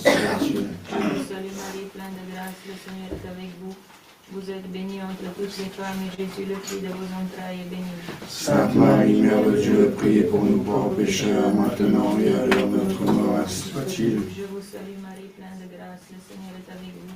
soit-il. Je vous salue Marie, pleine de grâce, le Seigneur est avec vous. Vous êtes bénie entre toutes les femmes, et Jésus, le fruit de vos entrailles, est béni. Sainte Marie, Mère de Dieu, priez pour nous pauvres pécheurs, maintenant et à l'heure de notre mort, ainsi soit-il. Je vous salue Marie, pleine de grâce, le Seigneur est avec vous.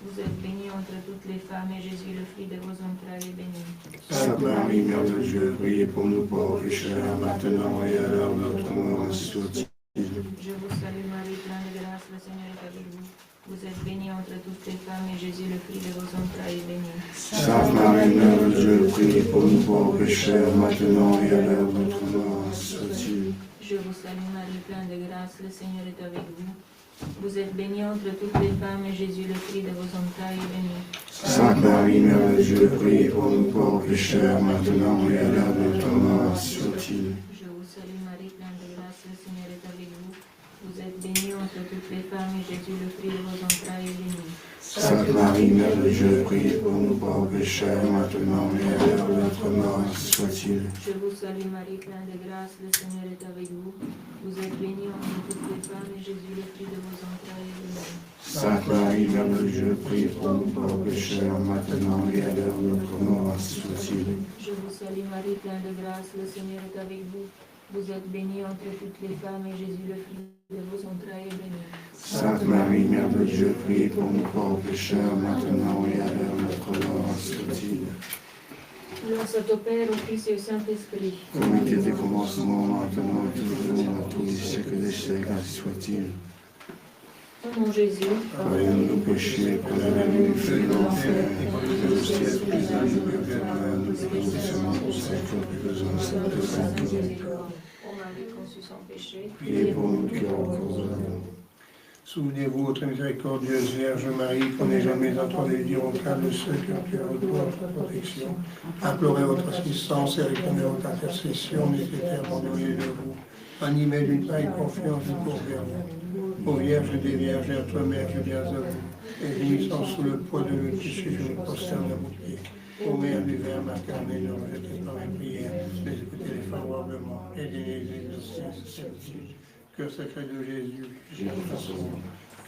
Vous êtes bénie entre toutes les femmes, et Jésus, le fruit de vos entrailles, est béni. Sainte Marie, Mère de Dieu, priez pour nous pauvres pécheurs, maintenant et à l'heure de notre mort, ainsi soit-il. Je vous salue Marie, pleine de grâce, le Seigneur est avec vous. Vous êtes bénie entre toutes les femmes, et Jésus, le fruit de vos entrailles, est béni. Sainte Marie, Mère de Dieu, priez pour nous pauvres pécheurs, maintenant et à l'heure de notre mort, ainsi soit-il. Je vous salue Marie, pleine de grâce, le Seigneur est avec vous. Vous êtes bénie entre toutes les femmes, et Jésus, le fruit de vos entrailles, est béni. Sainte Marie, Mère de Dieu, priez pour nous pauvres pécheurs, maintenant et à l'heure de notre mort, ainsi soit-il. Je vous salue Marie, pleine de grâce, le Seigneur est avec vous. Vous êtes bénie entre toutes les femmes, et Jésus, le fruit de vos entrailles, est béni. Sainte Marie, Mère de Dieu, priez pour nous pauvres pécheurs, maintenant et à l'heure de notre mort, ainsi soit-il. Je vous salue Marie, pleine de grâce, le Seigneur est avec vous. Vous êtes bénie entre toutes les femmes, et Jésus, le fruit de vos entrailles, est béni. Sainte Marie, Mère de Dieu, priez pour nous pauvres pécheurs, maintenant et à l'heure de notre mort, ainsi soit-il. Je vous salue Marie, pleine de grâce, le Seigneur est avec vous. Vous êtes bénie entre toutes les femmes, et Jésus, le fruit de vos entrailles, est béni. Sainte Marie, Mère de Dieu, priez pour nous pauvres pécheurs, maintenant et à l'heure de notre mort, ainsi soit-il. Gloire soit au Père, au Fils et au Saint-Esprit. Comme il était au commencement, maintenant et toujours, à tous les siècles des siècles, ainsi soit-il. Ô mon Jésus, Pardonne-nous nos péchés, préservez-nous du feu de l'enfer, et conduisez au ciel tous les âmes, nous spécialement pour celles qui ont plus besoin de cette sainte miséricorde. ô Marie conçue sans péché, Priez pour nous qui avons cause de nous. Souvenez-vous, votre miséricordieuse Vierge Marie, qu'on n'ait jamais entendu dire au cas de ceux qui ont pu recours à votre protection. Implorez votre assistance et répondez à votre intercession, n'hésitez abandonnée de vous. Animée d'une pareille confiance, je cours vers vous. Ô Vierge des Vierges, notre Mère, je viens à vous. Et gémissant sous le poids de nos péchés, je me prosterne à vos pieds. Ô Mère du Verbe incarné, ne rejetez pas mes prières, mais écoutez-les favorablement. Aidez-les exercer cette certitude. Cœur sacré de Jésus,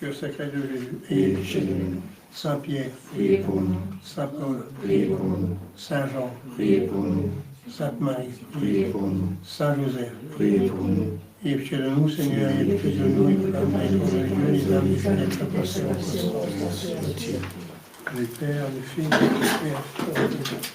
Cœur sacré de Jésus, Et chez nous, Saint Pierre, priez pour nous, Saint Paul, priez pour nous, Saint Jean, priez pour nous, Sainte Marie, priez pour nous, Saint Joseph, priez pour nous. et pitié de nous, Seigneur, et pitié de nous, et pour la main de Dieu, les âmes des fidèles passées au ciel. Les Pères, les Fils, et les Pères.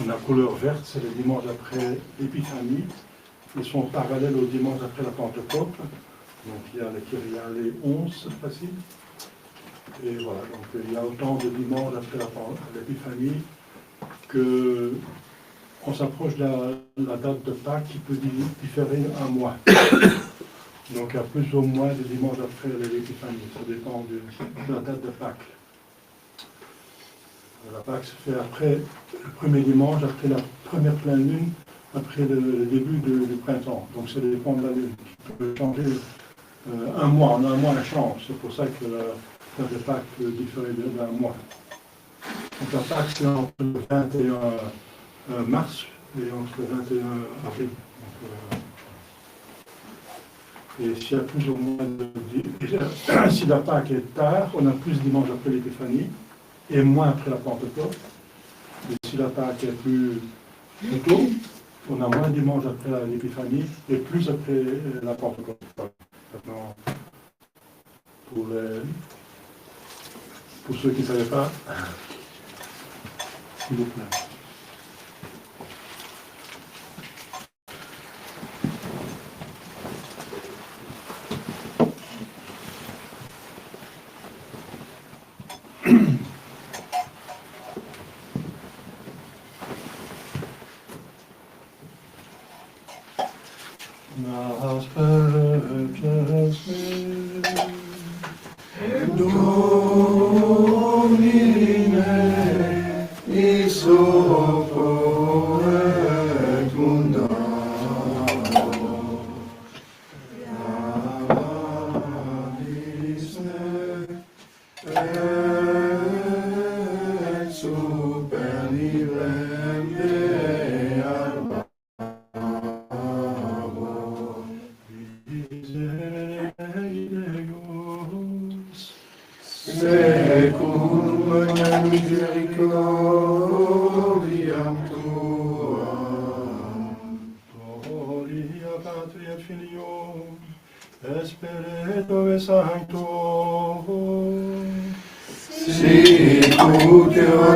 La couleur verte, c'est le dimanche après l'Épiphanie. Ils sont parallèles au dimanche après la Pentecôte. Donc il y a le Kyria les 11 cette fois-ci. Et voilà, donc il y a autant de dimanches après l'Épiphanie que on s'approche de la date de Pâques qui peut différer un mois. Donc il y a plus ou moins de dimanches après l'Épiphanie. Ça dépend de la date de Pâques. La Pâques se fait après le premier dimanche, après la première pleine lune, après le début du printemps. Donc ça dépend de la lune. On peut changer un mois, on a un mois à change. C'est pour ça que la date de Pâques peut différer d'un mois. Donc la Pâques, c'est entre le 21 mars et entre le 21 avril. Et s'il y a plus ou moins de... Si la Pâques est tard, on a plus dimanche après l'Épiphanie et moins après la Pentecôte. Et si la Pâques est plus tôt, on a moins dimanche après l'Épiphanie et plus après la Pentecôte. Maintenant, pour ceux qui ne savaient pas, s'il vous plaît.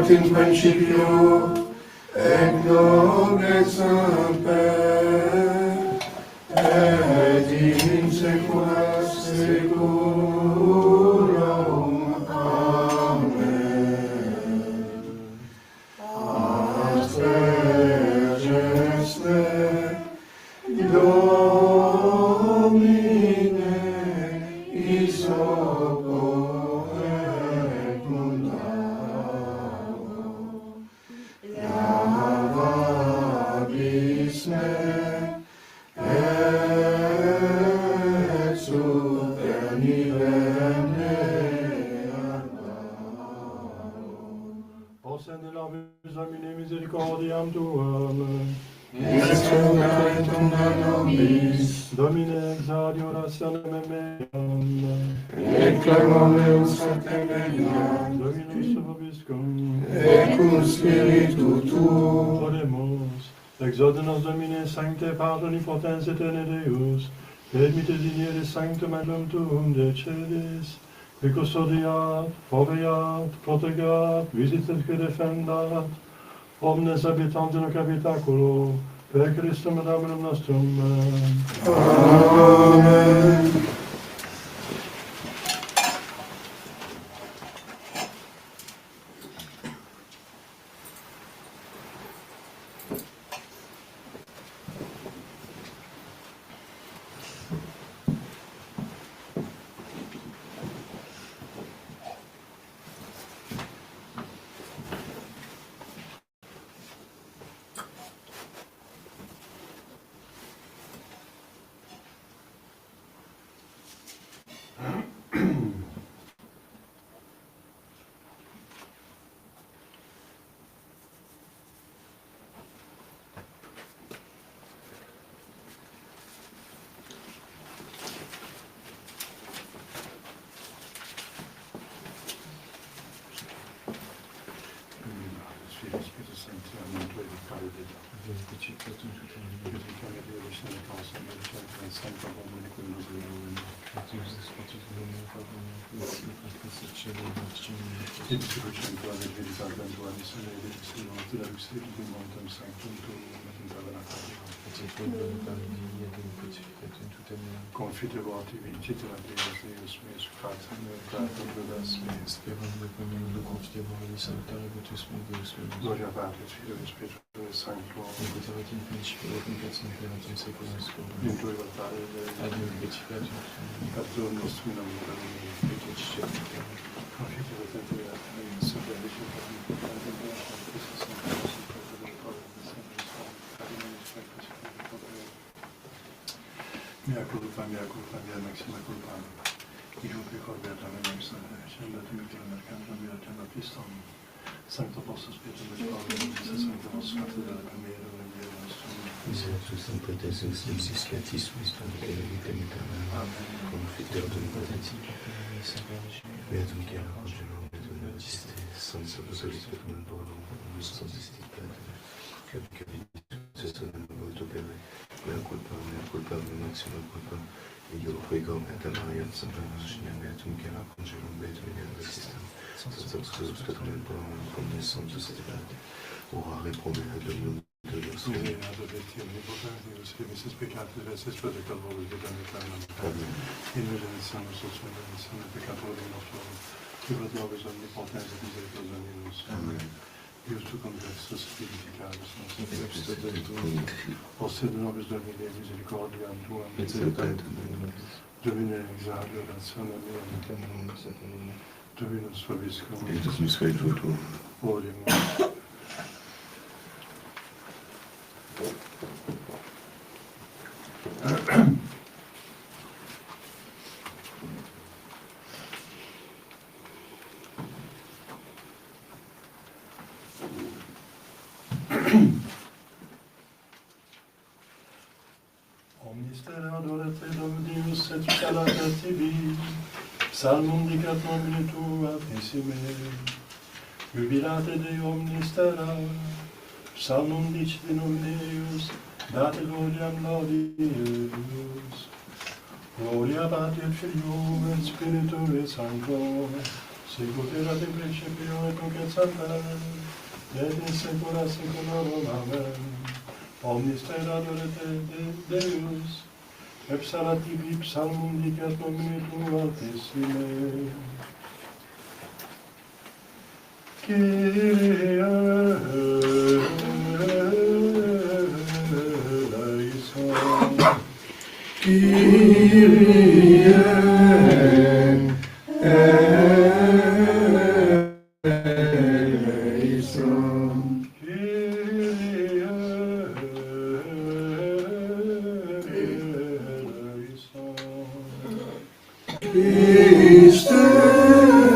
In principio, et nunc et semper, et in saecula saeculorum. Amen. Aspergeste Domine, misericordiam tuam. Domine exaudi orationem meam. Et clamam meus sanctem beniam. Dominus vobiscum. Et cum spiritu tuo. Oremus. Exaude nos Domine sancte Pater omnipotens aeterne Deus. Permite dignere sanctum angelum tuum de celis. Et custodiat, foveat, protegat, visitet que defendat. Omnes habitant in hoc habitaculo, per Christum Dominum nostrum. Amen. eternamente, pecado de Deus. Confite voti vincite la Deus Deus meus, facem meu prato das meus. Gloria Patris, Filio et Spiritus Sancto. In tui vatare Patron nostrum in nomine Domini. Confite voti vincite mea culpa, mea maxima culpa. Io pecor beata me noxa, scenda timicula mercando, mea tema piston. Sancto posto spiritu Paulus, sancta vos catedra primera, Evangelii nostrum. Misericors Sanctatis, Scatis, Vitam Aeternam. Confiteor Domini. Beatum Chiara Congelum, Beatum Magiste, Sancta Apostolic Spiritum Borum, Sanctis Testamen Volto Pere, mea culpa, mea maxima culpa. Io prego, Beata Maria, Santa Virgine, Beatum Chiara Congelum, Beatum Magiste, Sancta Apostolic Spiritum Borum, Omnis Sanctus Spiritus, orare pro mea Dominum Deus. Amen. Deus, remissis peccatis, resis predicat volus vitam aeternam. Amen. In redention nostrum, peccatori nostrum, libera nobis omnipotens et misericordia Deus. Amen. Deus tu conversus vivificaris nostrum. Posse de nobis Domine misericordiam tuam. Et salutem. Domine exaudi orationem meam. Dominus vobiscum. Et usque tuum. Oremus. Omnister adorate Dominus et salata tibi, Psalmum dicat nomine tua pessime, jubilate Dei omnistera, Psalmum dicit in nomine Deus, date gloriam laudius. Gloria Patri et Filio et Spiritui Sancto, sicut erat in principio et nunc et semper, et in saecula saeculorum. Amen. Omnister adorate Deus, et salativi Psalmum dicat nomine tua altissime. Kyrie eleison. Kyrie eleison. Kyrie eleison. Christe eleison.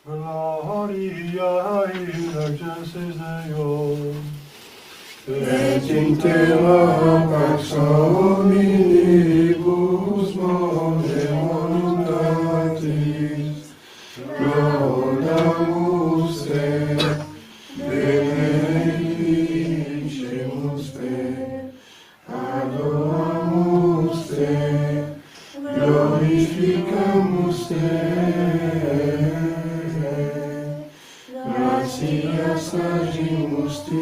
Gloria in excelsis Deo, Et in terra pax hominibus voluntatis, laudamus te, benedicimus te, adoramus te, glorificamus te. Gratias agimus te,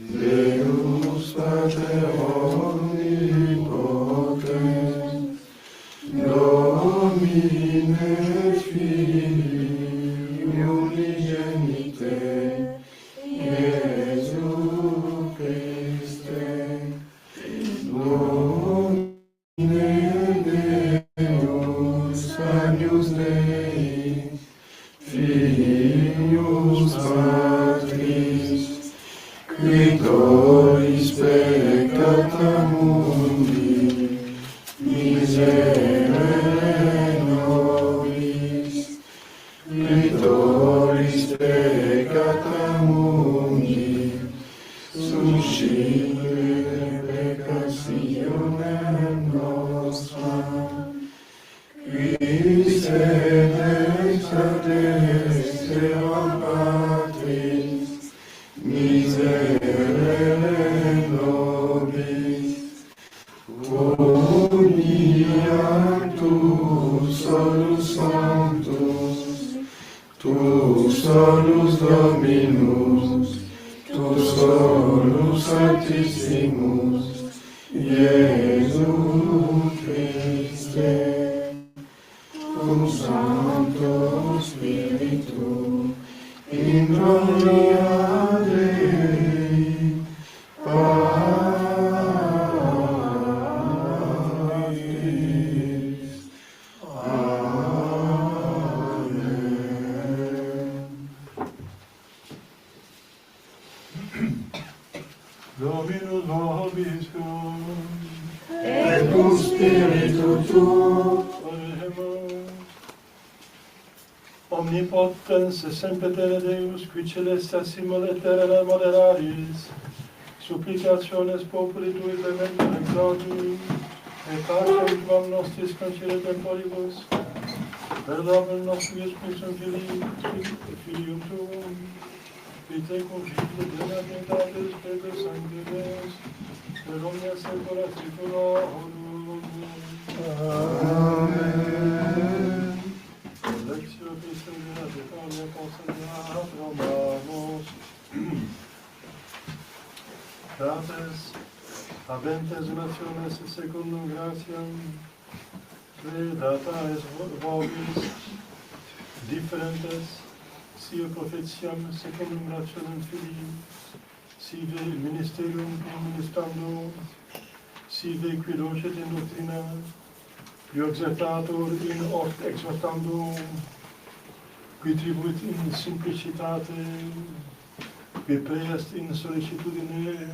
Deus Pater omnipotens, Domine Filii unigenite, Iesu Christe, Domine Deus, Agnus Dei, Filius Patris, Victoris peccata mundi, miserere nobis. Victoris peccata mundi, suscite peccationem nostram. Christe dextra Patris, miserere nobis. Tu solus sanctus, tu solus Dominus, tu solus Altissimus, Iesu Christe, cum Sancto Spiritu, in gloria Dei, Patris. Dominus vobiscum, Et cum spiritu tuo, Oremus. Omnipotens semper Deus, qui celestia simul et terra moderaris, supplicationes populi tui clementum exaudi, et pacem tuam nostris concede temporibus, per Dominum nostrum Iesum Filium tuum, qui te confite plena pietatis per sanctitas, per omnia saecula saeculorum. Amen. Lectio Christi Vitalia Consigna Romanos. Fratres, habentes nationes secundum gratiam, data es vobis differentes, sive prophețiam secundum rationem Filii, sive ministerium ministrando, sive qui docet in doctrina, qui exertatur in ort exhortandum, qui tribuit in simplicitate, qui preest in solicitudine,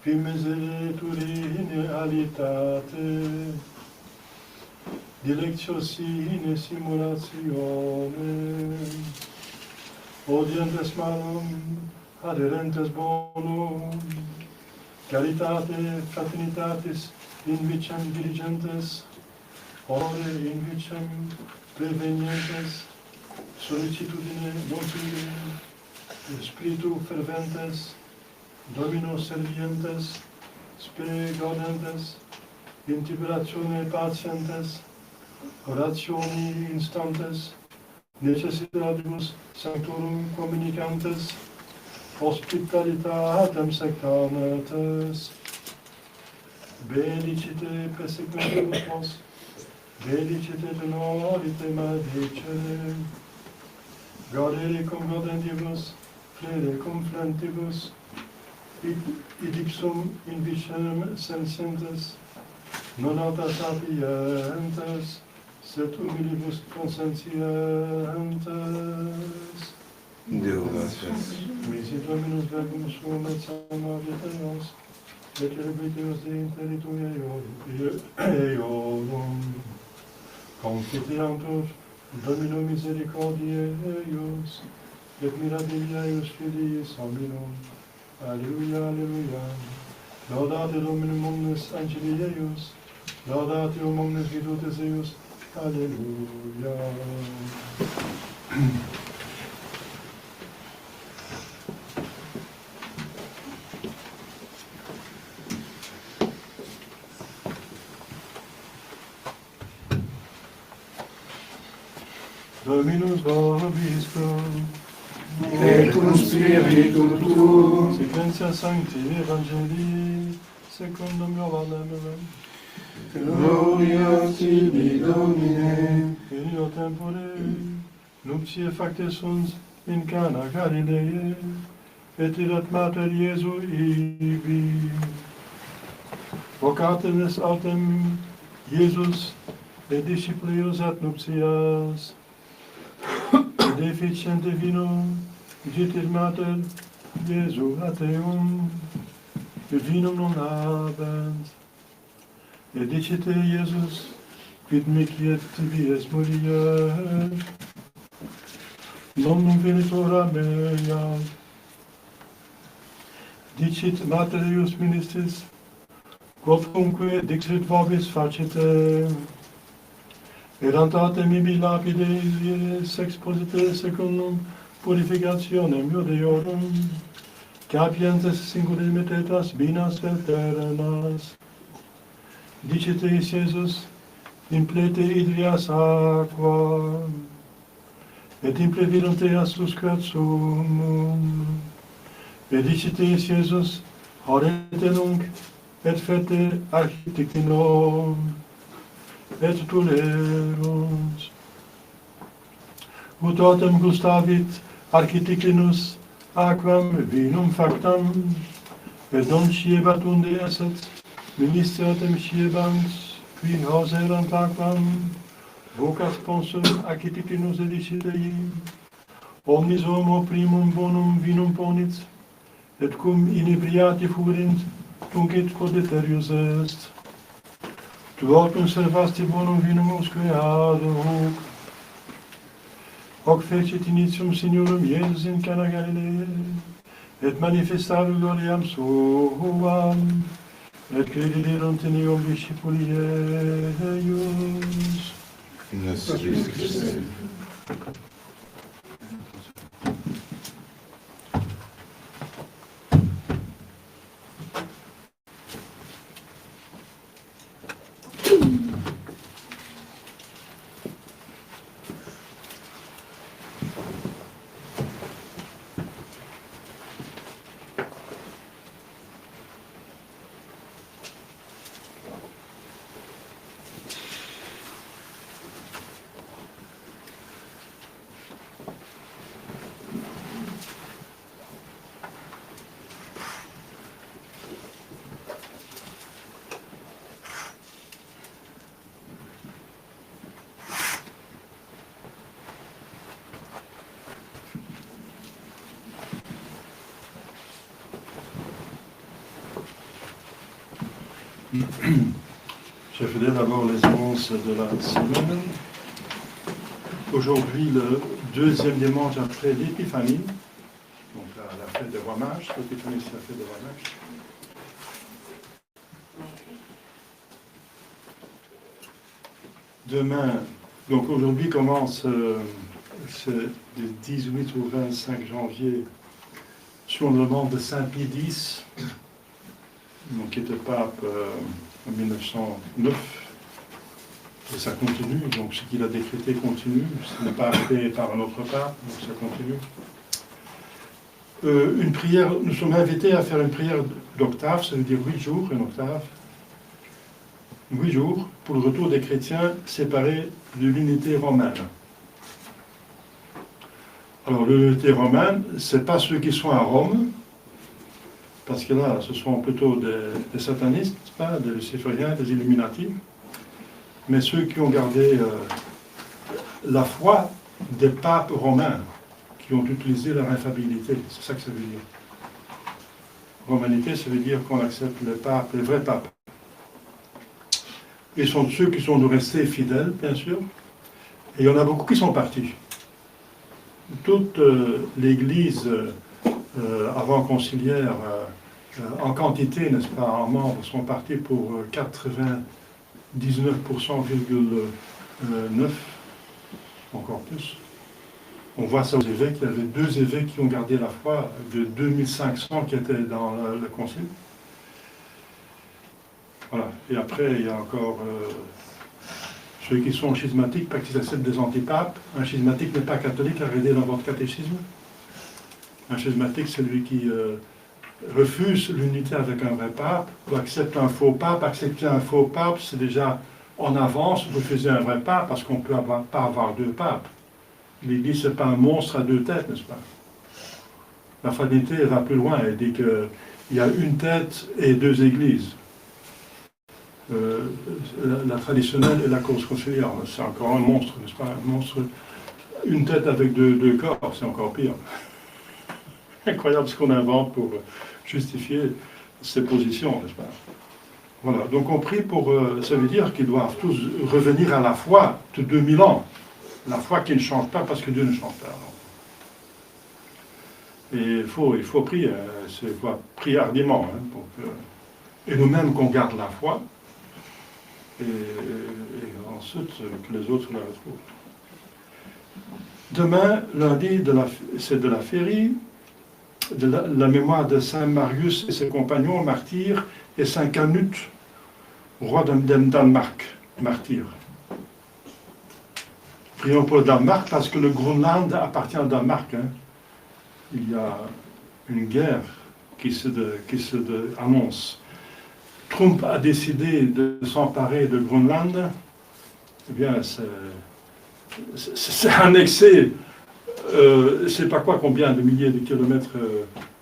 qui misereturi in alitate, dilectio sine simulatione, odientes malum, adherentes bonum, caritate, fraternitatis, in vicem diligentes, ore in vicem prevenientes, solicitudine notili, spiritu ferventes, Domino servientes, spe gaudentes, in tribulatione patientes, orationi instantes, necessitatibus sanctorum communicantes, hospitalitatem sectanetes, belicite persequentibus vos, belicite tenorite maledicere, gaudere cum gaudentibus, frere cum flentibus, id ipsum in vicem sensientes, non alta sapientes, sed humilibus consentientes. Deo gratias. Misi Dominus verbum suum et salma vitaeos, et rebitus de interitum eorum. Confiteantur Domino misericordiae eius, et mirabilia eius filiis hominum. Alleluia, alleluia. Laudate Dominum omnes angeli eius, laudate omnes virtutes eius. Alleluia. Dominus vobiscum, et cum spiritu tuo, Sequentia Sancti Evangelii secundum Ioannem. gloria tibi Domine, In illo tempore nuptiae facte sunt in Cana Galileae, et erat mater Iesu ibi. Vocatenes autem Iesus et disciplios ad nuptias, et deficiente vino ditit mater Iesu ateum, et vinum non habent. Et dicite Iesus, quid mici et tibi es mulier, non venitur a mea. Dicit mater eius ministris, quodcumque dixit vobis facite, erantatem ibi lapides exposite secundum purificationem Judeorum, capientes singuli metetas binas veterenas. Dicite Iesus, implete idrias aqua, et implevirunt eas usquat sumum. Et dicite Iesus, horrete nunc, et fete architectinom, et tulerunt. Ut autem gustavit architectinus aquam vinum factam, et non sciebat unde esset, ministratem sciebant, qui hauserant aquam, vocas sponsor architectinus edicitei, omnis homo primum bonum vinum ponit, et cum inebriati furint, tunc codeterius est. Tu autem servasti bonum vinum usque ad hoc. Hoc fecit initium Signorum Iesus in Cana Galileae, et manifestavi gloriam suam, et crediderunt in eum discipuli eius. Nostre Christe. Je ferai d'abord les annonces de la semaine. Aujourd'hui, le deuxième dimanche après l'Épiphanie, donc la fête des rois mages, l'Épiphanie c'est la fête des rois mages. Demain, donc aujourd'hui commence le 18 au 25 janvier sur le demande de Saint Pie X, donc, qui était pape en 1909, et ça continue, donc ce qu'il a décrété continue, ce n'est pas fait par un autre pape, donc ça continue. Une prière, nous sommes invités à faire une prière d'octave, ça veut dire 8 jours, une octave, 8 jours, pour le retour des chrétiens séparés de l'unité romaine. Alors l'unité romaine, ce n'est pas ceux qui sont à Rome, parce que là, ce sont plutôt des satanistes, pas des lucifériens, des illuminati, mais ceux qui ont gardé la foi des papes romains, qui ont utilisé leur infaillibilité. C'est ça que ça veut dire. Romanité, ça veut dire qu'on accepte les papes, les vrais papes. Ils sont ceux qui sont restés fidèles, bien sûr, et il y en a beaucoup qui sont partis. Toute l'Église avant-conciliaire, en quantité, n'est-ce pas, en membres, sont partis pour 99,9%, encore plus. On voit ça aux évêques, il y avait 2 évêques qui ont gardé la foi, de 2500 qui étaient dans le concile. Voilà, et après, il y a encore ceux qui sont schismatiques, parce qu'ils acceptent des antipapes. Un schismatique n'est pas catholique, arrêtez dans votre catéchisme. Un schismatique, c'est celui qui refuse l'unité avec un vrai pape, ou accepte un faux pape. Accepter un faux pape, c'est déjà en avance refuser un vrai pape, parce qu'on ne peut pas avoir deux papes. L'Église, ce n'est pas un monstre à deux têtes, n'est-ce pas? La fraternité, elle va plus loin, elle dit qu'il y a une tête et deux églises. La traditionnelle et la cause conciliaire, c'est encore un monstre, n'est-ce pas? Un monstre, une tête avec deux corps, c'est encore pire. Incroyable ce qu'on invente pour justifier ces positions, n'est-ce pas? Voilà, donc on prie pour... ça veut dire qu'ils doivent tous revenir à la foi de 2000 ans. La foi qui ne change pas parce que Dieu ne change pas. Et il faut prier, il faut prier hardiment, hein, pour que, et nous-mêmes qu'on garde la foi, et ensuite que les autres la retrouvent. Demain, lundi, c'est de la féerie, de la mémoire de Saint Marius et ses compagnons, martyrs, et Saint Canute, roi de Danemark, martyr. Prions pour le Danemark parce que le Groenland appartient au Danemark. Hein. Il y a une guerre qui se annonce. Trump a décidé de s'emparer de Groenland. Eh bien, c'est annexé, je ne sais pas quoi, combien de milliers de kilomètres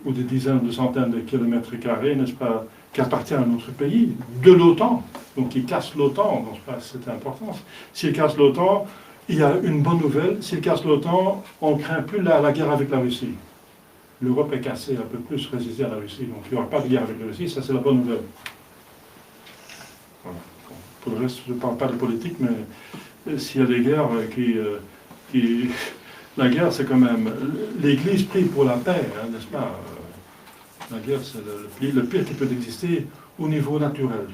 ou de dizaines, de centaines de kilomètres carrés, n'est-ce pas, qui appartient à notre pays, de l'OTAN. Donc il casse l'OTAN, c'est important. S'il casse l'OTAN, il y a une bonne nouvelle, s'il casse l'OTAN, on ne craint plus la guerre avec la Russie. L'Europe est cassée, un peu plus résistée à la Russie, donc il n'y aura pas de guerre avec la Russie, ça c'est la bonne nouvelle. Voilà. Pour le reste, je ne parle pas de politique, mais s'il y a des guerres la guerre, c'est quand même... L'Église prie pour la paix, hein, n'est-ce pas? La guerre, c'est le pire qui peut exister au niveau naturel.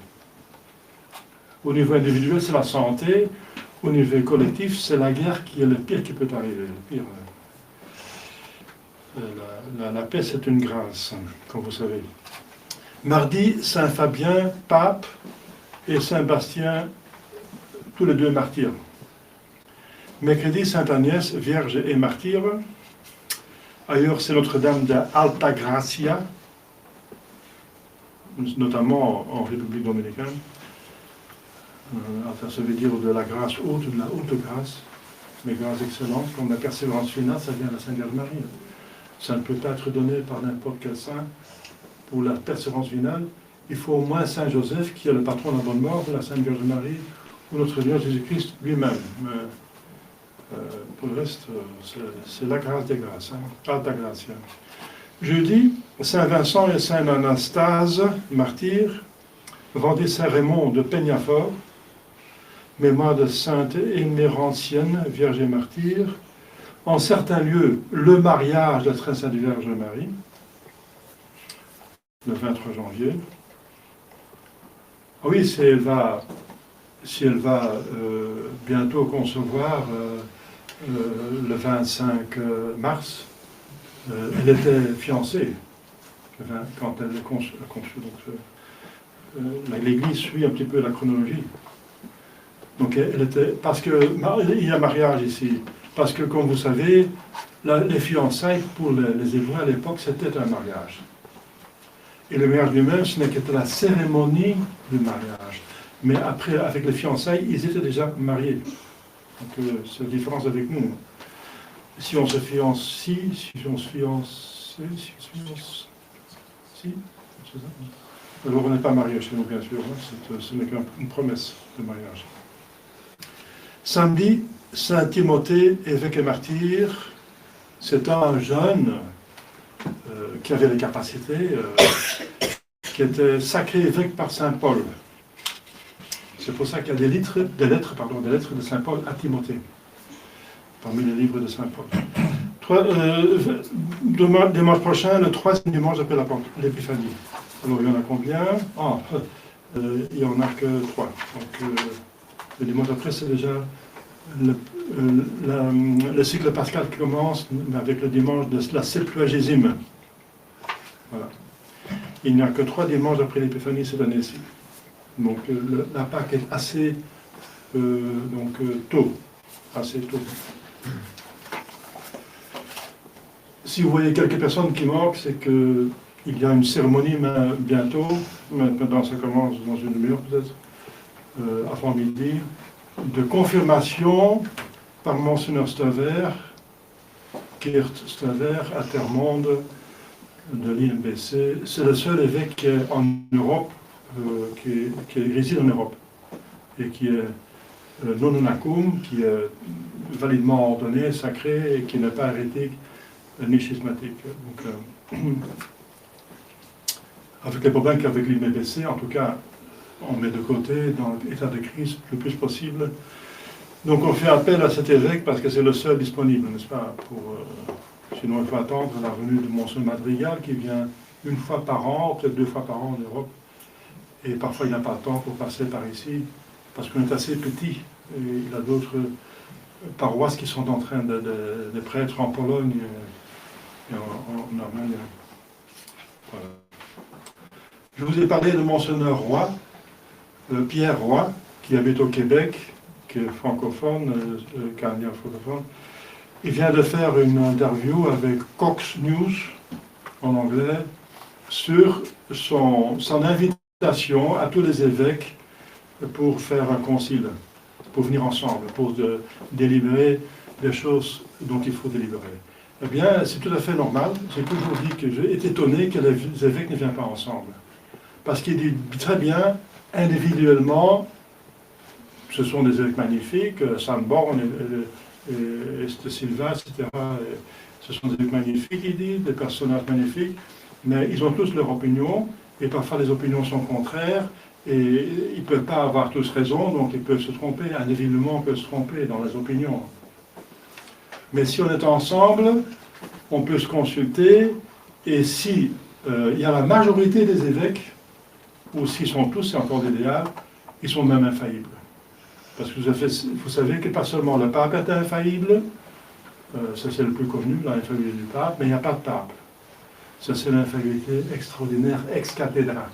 Au niveau individuel, c'est la santé. Au niveau collectif, c'est la guerre qui est le pire qui peut arriver. Le pire. La paix, c'est une grâce, comme vous savez. Mardi, Saint Fabien, pape, et Saint Bastien, tous les deux martyrs. Mercredi, Sainte Agnès, vierge et martyr. Ailleurs, c'est Notre-Dame de Altagracia, notamment en République dominicaine. Ça veut dire de la grâce haute, de la haute grâce, mais grâce excellente, comme la persévérance finale, ça vient de la Sainte Vierge Marie. Ça ne peut pas être donné par n'importe quel saint. Pour la persévérance finale, il faut au moins Saint Joseph, qui est le patron de la bonne mort, la Sainte Vierge Marie, ou notre Seigneur Jésus-Christ lui-même. Pour le reste, c'est la grâce des grâces, hein, Alta Gratia. Jeudi, Saint Vincent et Saint Anastase, martyrs. Vendée Saint-Raymond de Peñafort, mémoire de Sainte Émérantienne, Vierge et martyr. En certains lieux, le mariage de la Très Sainte Vierge Marie, le 23 janvier. Ah oui, si elle va bientôt concevoir le 25 mars, elle était fiancée quand elle a conçu. L'Église suit un petit peu la chronologie. Donc elle était, parce que il y a mariage ici, parce que comme vous savez, les fiançailles pour les Hébreux à l'époque, c'était un mariage. Et le mariage lui-même, ce n'est que la cérémonie du mariage. Mais après, avec les fiançailles, ils étaient déjà mariés. Donc c'est la différence avec nous. Si on se fiance, si on se fiance, alors on n'est pas marié chez nous, bien sûr, hein. Ce n'est qu'une promesse de mariage. Samedi, Saint Timothée, évêque et martyr, c'est un jeune qui avait les capacités, qui était sacré évêque par Saint Paul. C'est pour ça qu'il y a des lettres de Saint Paul à Timothée, parmi les livres de Saint Paul. Dimanche prochain, le 3e dimanche après l'Épiphanie. Alors, il y en a combien? Il n'y en a que 3. Donc, le dimanche après, c'est déjà le cycle pascal qui commence avec le dimanche de la Septuagésime. Voilà. Il n'y a que 3 dimanches après l'Épiphanie cette année-ci. Donc, la Pâque est assez tôt. Assez tôt. si vous voyez quelques personnes qui manquent, c'est qu'il y a une cérémonie bientôt, maintenant ça commence dans une demi-heure peut-être, avant midi, de confirmation par Monseigneur Staver, Geert Staver, à Termonde, de l'IMBC. C'est le seul évêque en Europe, qui réside en Europe, et qui est non-nacum, qui est validement ordonné, sacré, et qui n'est pas hérétique ni schismatique. Donc, avec les problèmes qu'avec l'IMBC, en tout cas, on met de côté dans l'état de crise le plus possible. Donc on fait appel à cet évêque parce que c'est le seul disponible, n'est-ce pas, sinon il faut attendre la venue de Monseigneur Madrigal qui vient une fois par an, peut-être 2 fois par an en Europe. Et parfois il n'a pas le temps pour passer par ici, parce qu'on est assez petit. Et il y a d'autres paroisses qui sont en train de prêtres en Pologne et en Allemagne. Voilà. Je vous ai parlé de Monseigneur Roy, Pierre Roy, qui habite au Québec, qui est francophone, canadien francophone. Il vient de faire une interview avec Cox News, en anglais, sur son invitation à tous les évêques pour faire un concile, pour venir ensemble, pour délibérer des choses dont il faut délibérer. Eh bien, c'est tout à fait normal. J'ai toujours dit que j'ai été étonné que les évêques ne viennent pas ensemble. Parce qu'il dit très bien, individuellement, ce sont des évêques magnifiques, Sanborn et Este Silva, etc. Ce sont des évêques magnifiques, il dit, des personnages magnifiques, mais ils ont tous leur opinion, et parfois les opinions sont contraires, et ils ne peuvent pas avoir tous raison, donc ils peuvent se tromper, individuellement on peut se tromper dans les opinions. Mais si on est ensemble, on peut se consulter, et si il y a la majorité des évêques, ou s'ils sont tous, c'est encore l'idéal, ils sont même infaillibles. Parce que vous savez que pas seulement le pape est infaillible, ça c'est le plus connu, l'infaillibilité du pape, mais il n'y a pas de pape. Ça c'est l'infaillibilité extraordinaire ex cathedra.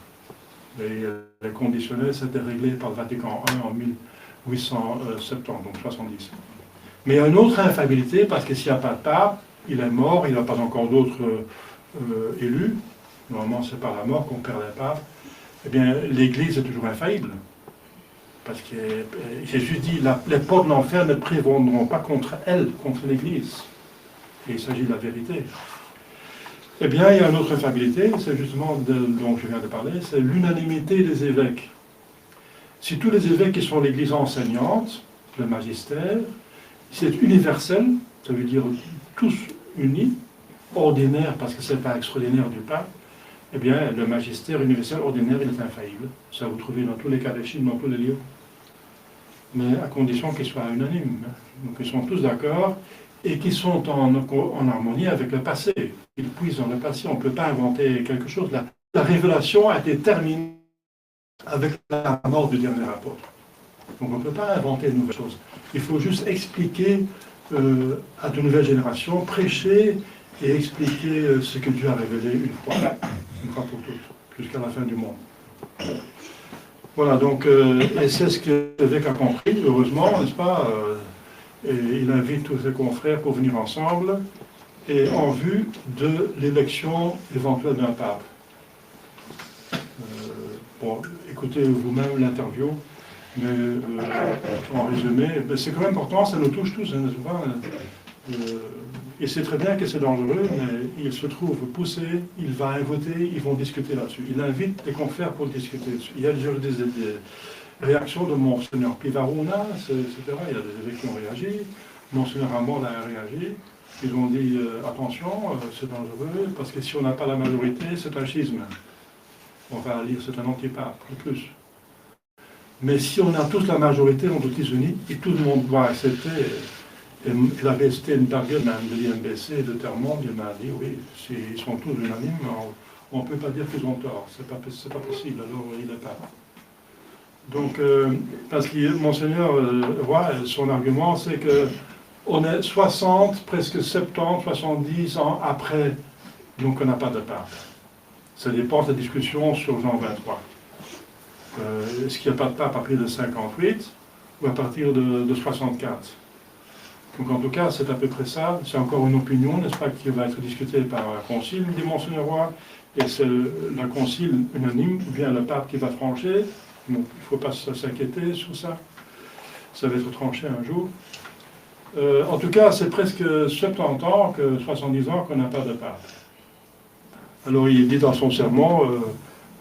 Et le conditionnel, c'était réglé par le Vatican I en 1870, donc 70. Mais il y a une autre infaillibilité, parce que s'il n'y a pas de pape, il est mort, il n'y a pas encore d'autres élus. Normalement, c'est par la mort qu'on perd les papes. Eh bien, l'Église est toujours infaillible. Parce que Jésus dit, les portes de l'enfer ne prévaudront pas contre elle, contre l'Église. Et il s'agit de la vérité. Eh bien, il y a une autre infaillibilité, c'est justement dont je viens de parler, c'est l'unanimité des évêques. Si tous les évêques qui sont l'Église enseignante, le magistère, c'est universel, ça veut dire tous unis, ordinaire, parce que ce n'est pas extraordinaire du pape, eh bien, le magistère universel ordinaire, il est infaillible. Ça vous trouvez dans tous les catéchismes, dans tous les livres. Mais à condition qu'ils soient unanimes. Donc ils sont tous d'accord et qu'ils sont en harmonie avec le passé. Ils puisent dans le passé. On ne peut pas inventer quelque chose. La révélation a été terminée avec la mort du dernier apôtre. Donc on ne peut pas inventer de nouvelles choses. Il faut juste expliquer à de nouvelles générations, prêcher et expliquer ce que Dieu a révélé une fois pour toutes, jusqu'à la fin du monde. Voilà, donc, et c'est ce que l'évêque a compris, heureusement, n'est-ce pas, et il invite tous ses confrères pour venir ensemble, et en vue de l'élection éventuelle d'un pape. Bon, écoutez vous-même l'interview, mais en résumé, c'est quand même important, ça nous touche tous, n'est-ce pas, et c'est très bien que c'est dangereux, mais il se trouve poussé, il va voter, ils vont discuter là-dessus. Il invite les confrères pour discuter dessus. Il y a déjà des réactions de Monseigneur Pivaruna, etc. Il y a des évêques qui ont réagi. Monseigneur Ramon a réagi. Ils ont dit attention, c'est dangereux, parce que si on n'a pas la majorité, c'est un schisme. On va lire, c'est un antipape, de plus. Mais si on a tous la majorité, on est tous unis, et tout le monde doit accepter. Et il avait cité une target même de l'IMBC, de Termonde, il m'a dit, oui, s'ils sont tous unanimes, on ne peut pas dire qu'ils ont tort, c'est pas possible, alors il n'est pas. Donc, parce que Monseigneur Roy, son argument, c'est qu'on est 60, presque 70, 70 ans après, donc on n'a pas de pape. Ça dépend de la discussion sur Jean 23. Est-ce qu'il n'y a pas de pape à partir de 58 ou à partir de 64 ? Donc en tout cas, c'est à peu près ça. C'est encore une opinion, n'est-ce pas, qui va être discutée par un concile, dit Monseigneur Roy, et c'est le concile unanime, ou bien le pape qui va trancher. Donc, il ne faut pas s'inquiéter sur ça. Ça va être tranché un jour. En tout cas, c'est presque 70 ans, 70 ans qu'on n'a pas de pape. Alors il dit dans son sermon,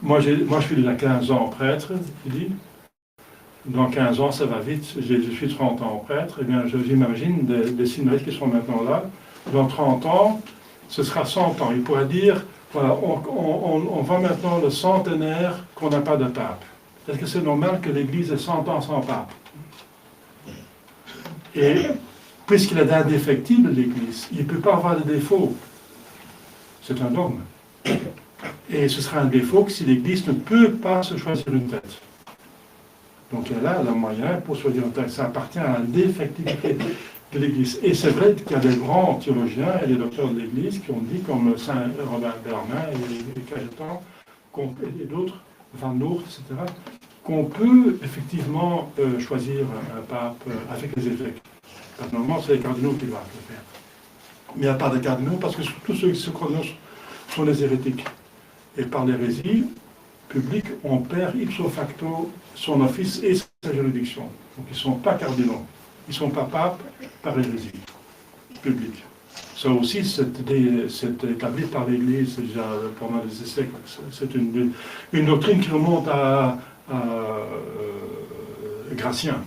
moi je suis déjà 15 ans prêtre, il dit. Dans 15 ans, ça va vite, je suis 30 ans prêtre, et bien j'imagine des séminaristes qui sont maintenant là. Dans 30 ans, ce sera 100 ans. Il pourra dire, voilà, on va maintenant le centenaire qu'on n'a pas de pape. Est-ce que c'est normal que l'Église ait 100 ans sans pape? Et puisqu'il est indéfectible, l'Église, il ne peut pas avoir de défaut. C'est un dogme. Et ce sera un défaut que si l'Église ne peut pas se choisir une tête. Donc elle a le moyen pour choisir une tête. Ça appartient à l'indéfectibilité de l'Église. Et c'est vrai qu'il y a des grands théologiens et des docteurs de l'Église qui ont dit, comme Saint Robert Bernin et Cajetan, et d'autres, Van Noort, etc., qu'on peut effectivement choisir un pape avec les évêques. Normalement, c'est les cardinaux qui doivent le faire. Mais il n'y a pas de cardinaux parce que tous ceux qui se prononcent sont des hérétiques. Et par l'hérésie publique, on perd ipso facto son office et sa juridiction. Donc ils ne sont pas cardinaux. Ils ne sont pas papes par hérésie publique. Ça aussi, c'est établi par l'Église déjà pendant des siècles. C'est une doctrine qui remonte à Gratien,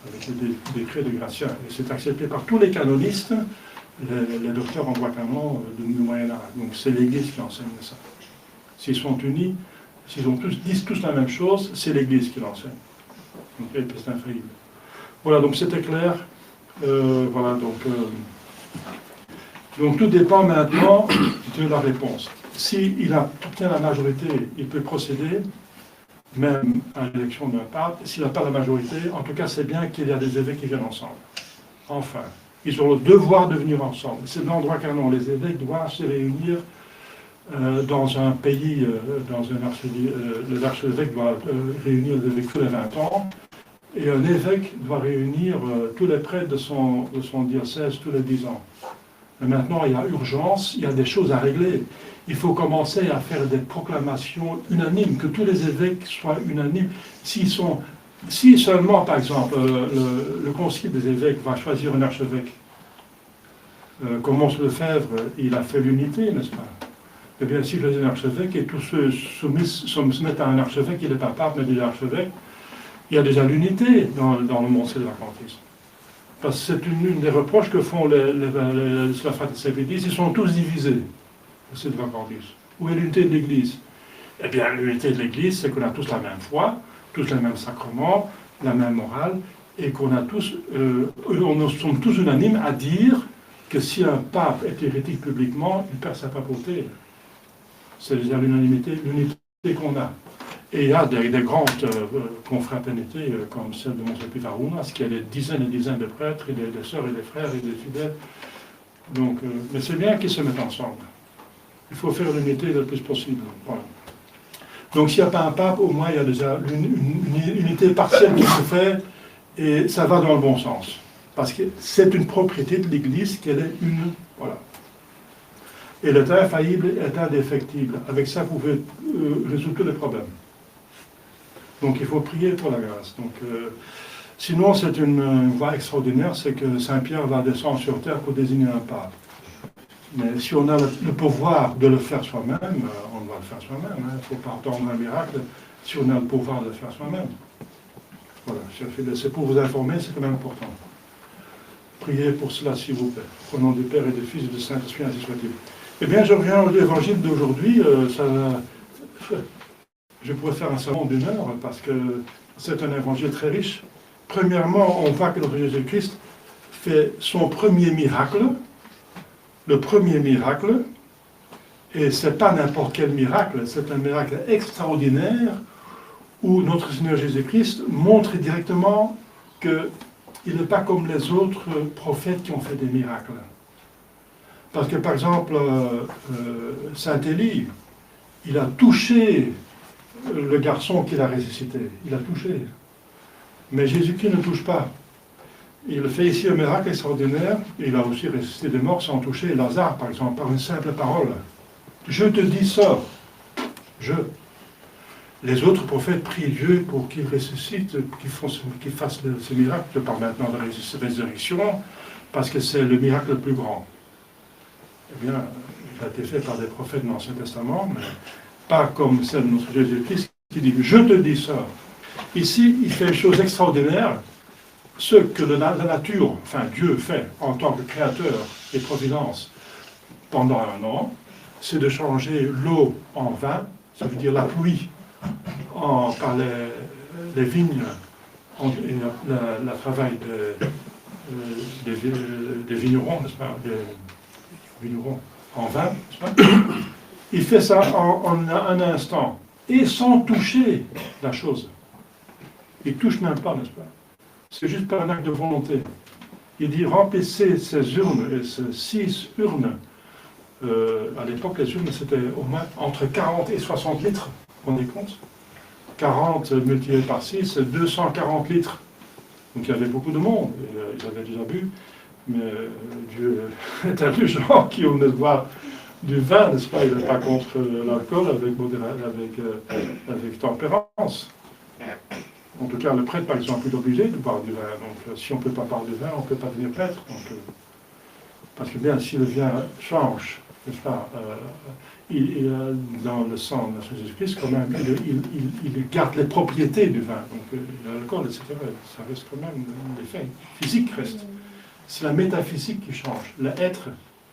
avec les décrets de Gratien. Et c'est accepté par tous les canonistes, les docteurs en droit canon du Moyen-Âge. Donc c'est l'Église qui enseigne ça. S'ils sont unis, s'ils disent tous la même chose, c'est l'Église qui l'enseigne. Donc c'est infaillible. Voilà, donc c'était clair. Voilà, donc tout dépend maintenant de la réponse. S'il obtient la majorité, il peut procéder, même à l'élection d'un pape. S'il n'a pas la majorité, en tout cas, c'est bien qu'il y a des évêques qui viennent ensemble. Enfin, ils ont le devoir de venir ensemble. C'est dans le droit canon. Les évêques doivent se réunir dans un pays, l'archevêque doit réunir les évêques tous les 20 ans, et un évêque doit réunir tous les prêtres de son diocèse tous les 10 ans. Mais maintenant, il y a urgence, il y a des choses à régler. Il faut commencer à faire des proclamations unanimes, que tous les évêques soient unanimes. Si seulement, par exemple, le concile des évêques va choisir un archevêque, comme Mons Lefebvre, il a fait l'unité, n'est-ce pas? Eh bien, si je dis un archevêque et tous ceux se mettent à un archevêque, il n'est pas pape, mais il est archevêque, il y a déjà l'unité dans le monde de l'Atlantisme. Parce que c'est une des reproches que font les Slafratisépédistes, ils sont tous divisés, c'est de l'Atlantisme. Où est l'unité de l'Église? Eh bien, l'unité de l'Église, c'est qu'on a tous la même foi, tous les mêmes sacrements, la même morale, et qu'on a tous, nous sommes tous unanimes à dire que si un pape est hérétique publiquement, il perd sa papauté. C'est déjà l'unité qu'on a. Et il y a des grandes confraternités comme celle de Mons Epipharounas, qui a des dizaines et dizaines de prêtres, et des sœurs et des frères et des fidèles. Donc, mais c'est bien qu'ils se mettent ensemble. Il faut faire l'unité le plus possible. Voilà. Donc s'il n'y a pas un pape, au moins il y a déjà une unité partielle qui se fait, et ça va dans le bon sens. Parce que c'est une propriété de l'Église qu'elle est une. Voilà. Et l'État infaillible est indéfectible. Avec ça, vous pouvez résoudre tous les problèmes. Donc il faut prier pour la grâce. Donc, sinon, c'est une voie extraordinaire, c'est que Saint-Pierre va descendre sur terre pour désigner un pape. Mais si on a le pouvoir de le faire soi-même, on doit le faire soi-même. Il ne faut pas attendre un miracle si on a le pouvoir de le faire soi-même. Voilà, c'est pour vous informer, c'est quand même important. Priez pour cela, s'il vous plaît. Au nom du Père et du Fils et du Saint-Esprit, ainsi soit-il. Eh bien, je reviens à l'évangile d'aujourd'hui. Je pourrais faire un sermon d'une heure, parce que c'est un évangile très riche. Premièrement, on voit que notre Jésus-Christ fait son premier miracle, le premier miracle, et ce n'est pas n'importe quel miracle, c'est un miracle extraordinaire, où notre Seigneur Jésus-Christ montre directement qu'il n'est pas comme les autres prophètes qui ont fait des miracles. Parce que, par exemple, Saint Élie, il a touché le garçon qu'il a ressuscité. Il a touché. Mais Jésus-Christ ne touche pas. Il fait ici un miracle extraordinaire. Il a aussi ressuscité des morts sans toucher Lazare, par exemple, par une simple parole. Je te dis, sors. Je. Les autres prophètes prient Dieu pour qu'il ressuscite, qu'il fasse ce miracle. Je parle maintenant de résurrection, parce que c'est le miracle le plus grand. Eh bien, il a été fait par des prophètes de l'Ancien Testament, mais pas comme celle de notre Jésus-Christ qui dit « Je te dis, sors ». Ici, il fait une chose extraordinaire. Ce que la nature, enfin Dieu fait en tant que créateur et providence pendant un an, c'est de changer l'eau en vin, ça veut dire la pluie, par les vignes, et le travail des vignerons, n'est-ce pas, des vignerons en vin, n'est-ce pas. Il fait ça en un instant, et sans toucher la chose. Il ne touche même pas, n'est-ce pas. C'est juste par un acte de volonté. Il dit remplissez ces urnes, et ces 6 urnes. À l'époque, les urnes, c'était au moins entre 40 et 60 litres, vous vous rendez compte. 40 multiplié par 6, c'est 240 litres. Donc il y avait beaucoup de monde, ils avaient déjà bu, mais Dieu est indulgent qui on ne boire du vin, n'est-ce pas. Il n'est pas contre l'alcool avec tempérance. En tout cas, le prêtre, par exemple, est obligé de boire du vin. Donc, si on ne peut pas boire du vin, on ne peut pas devenir prêtre. Donc, parce que bien, si le vin change, n'est-ce pas, dans le sang de Jésus-Christ, quand même, il garde les propriétés du vin. Donc, l'alcool, etc., ça reste quand même, l'effet physique reste. C'est la métaphysique qui change, l'être,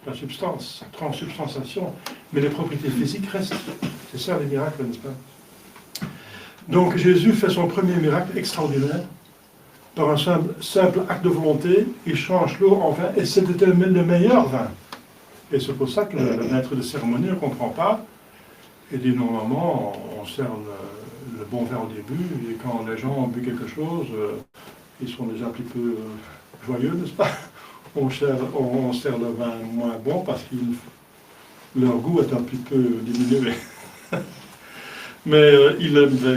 la substance, la transsubstantiation, mais les propriétés physiques restent. C'est ça les miracles, n'est-ce pas? Donc Jésus fait son premier miracle extraordinaire. Par un simple acte de volonté, il change l'eau en vin, et c'était le meilleur vin. Et c'est pour ça que le maître de cérémonie ne comprend pas. Il dit normalement, on sert le bon vin au début, et quand les gens ont bu quelque chose, ils sont déjà un petit peu joyeux, n'est-ce pas? On sert le vin moins bon parce que leur goût est un petit peu diminué. Mais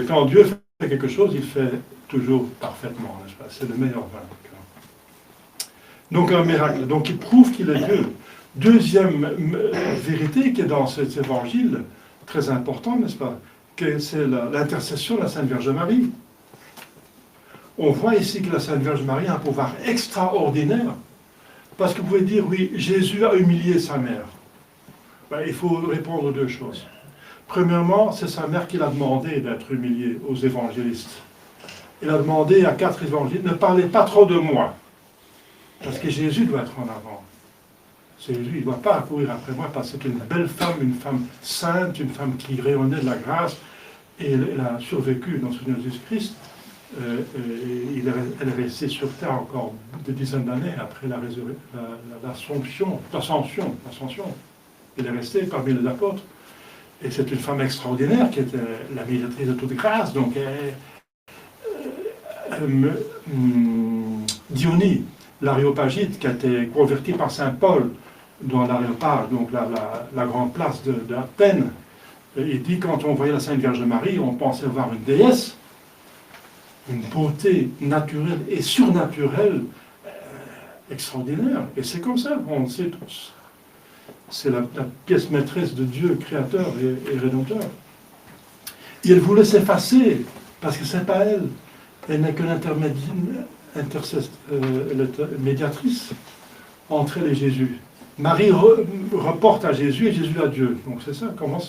quand Dieu fait quelque chose, il fait toujours parfaitement, n'est-ce pas? C'est le meilleur vin. Donc un miracle. Donc il prouve qu'il est Dieu. Deuxième vérité qui est dans cet évangile, très important, n'est-ce pas? Que c'est l'intercession de la Sainte Vierge Marie. On voit ici que la Sainte Vierge Marie a un pouvoir extraordinaire. Parce que vous pouvez dire, oui, Jésus a humilié sa mère. Ben, il faut répondre 2 choses. Premièrement, c'est sa mère qui l'a demandé d'être humiliée aux évangélistes. Il a demandé à 4 évangélistes, ne parlez pas trop de moi. Parce que Jésus doit être en avant. Jésus, il ne doit pas courir après moi parce que c'est une belle femme, une femme sainte, une femme qui rayonnait de la grâce. Et elle a survécu dans ce Seigneur Jésus-Christ. Elle est restée sur terre encore des dizaines d'années après l'ascension. Elle est restée parmi les apôtres. Et c'est une femme extraordinaire qui était la médiatrice de toute grâce. Donc, Dionie, l'Aréopagite, qui a été converti par saint Paul dans l'Aréopage, donc la grande place d'Athènes, il dit quand on voyait la Sainte Vierge Marie, on pensait voir une déesse, une beauté naturelle et surnaturelle extraordinaire. Et c'est comme ça, on le sait tous. C'est la pièce maîtresse de Dieu, créateur et rédempteur. Et elle voulait s'effacer, parce que ce n'est pas elle. Elle n'est que médiatrice entre elle et Jésus. Marie reporte à Jésus et Jésus à Dieu. Donc c'est ça, comment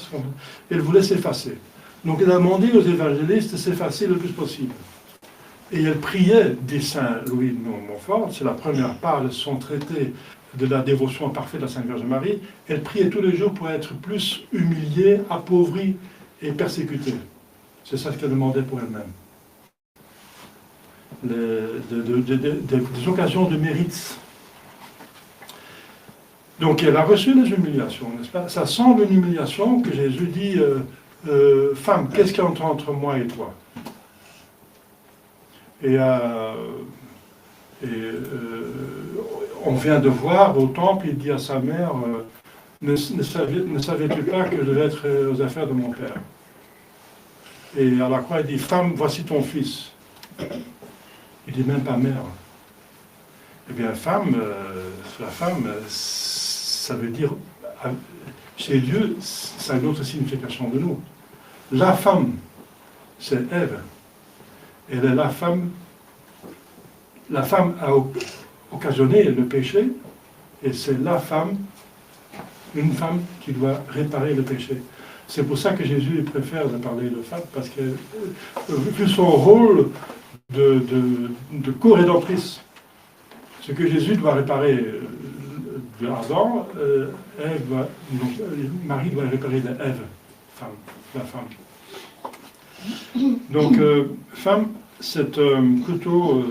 elle voulait s'effacer. Donc elle a demandé aux évangélistes de s'effacer le plus possible. Et elle priait, dit saint Louis de Montfort, c'est la première part de son traité de la dévotion parfaite de la Sainte Vierge Marie, elle priait tous les jours pour être plus humiliée, appauvrie et persécutée. C'est ça ce qu'elle demandait pour elle-même. Des occasions de mérite. Donc elle a reçu les humiliations, n'est-ce pas? Ça semble une humiliation que Jésus dit femme, qu'est-ce qu'il y a entre moi et toi? On vient de voir au temple, il dit à sa mère, ne savais-tu pas que je devais être aux affaires de mon père? Et à la croix, il dit, femme, voici ton fils. Il dit même pas mère. Eh bien, la femme, ça veut dire, chez Dieu, ça a une autre signification de nous. La femme, c'est Ève. Elle est la femme. La femme a occasionné le péché, et c'est la femme, une femme qui doit réparer le péché. C'est pour ça que Jésus préfère de parler de femme, parce que vu son rôle de co-rédemptrice, ce que Jésus doit réparer de Adam, Marie doit réparer de Ève, femme, la femme. Donc, femme, c'est plutôt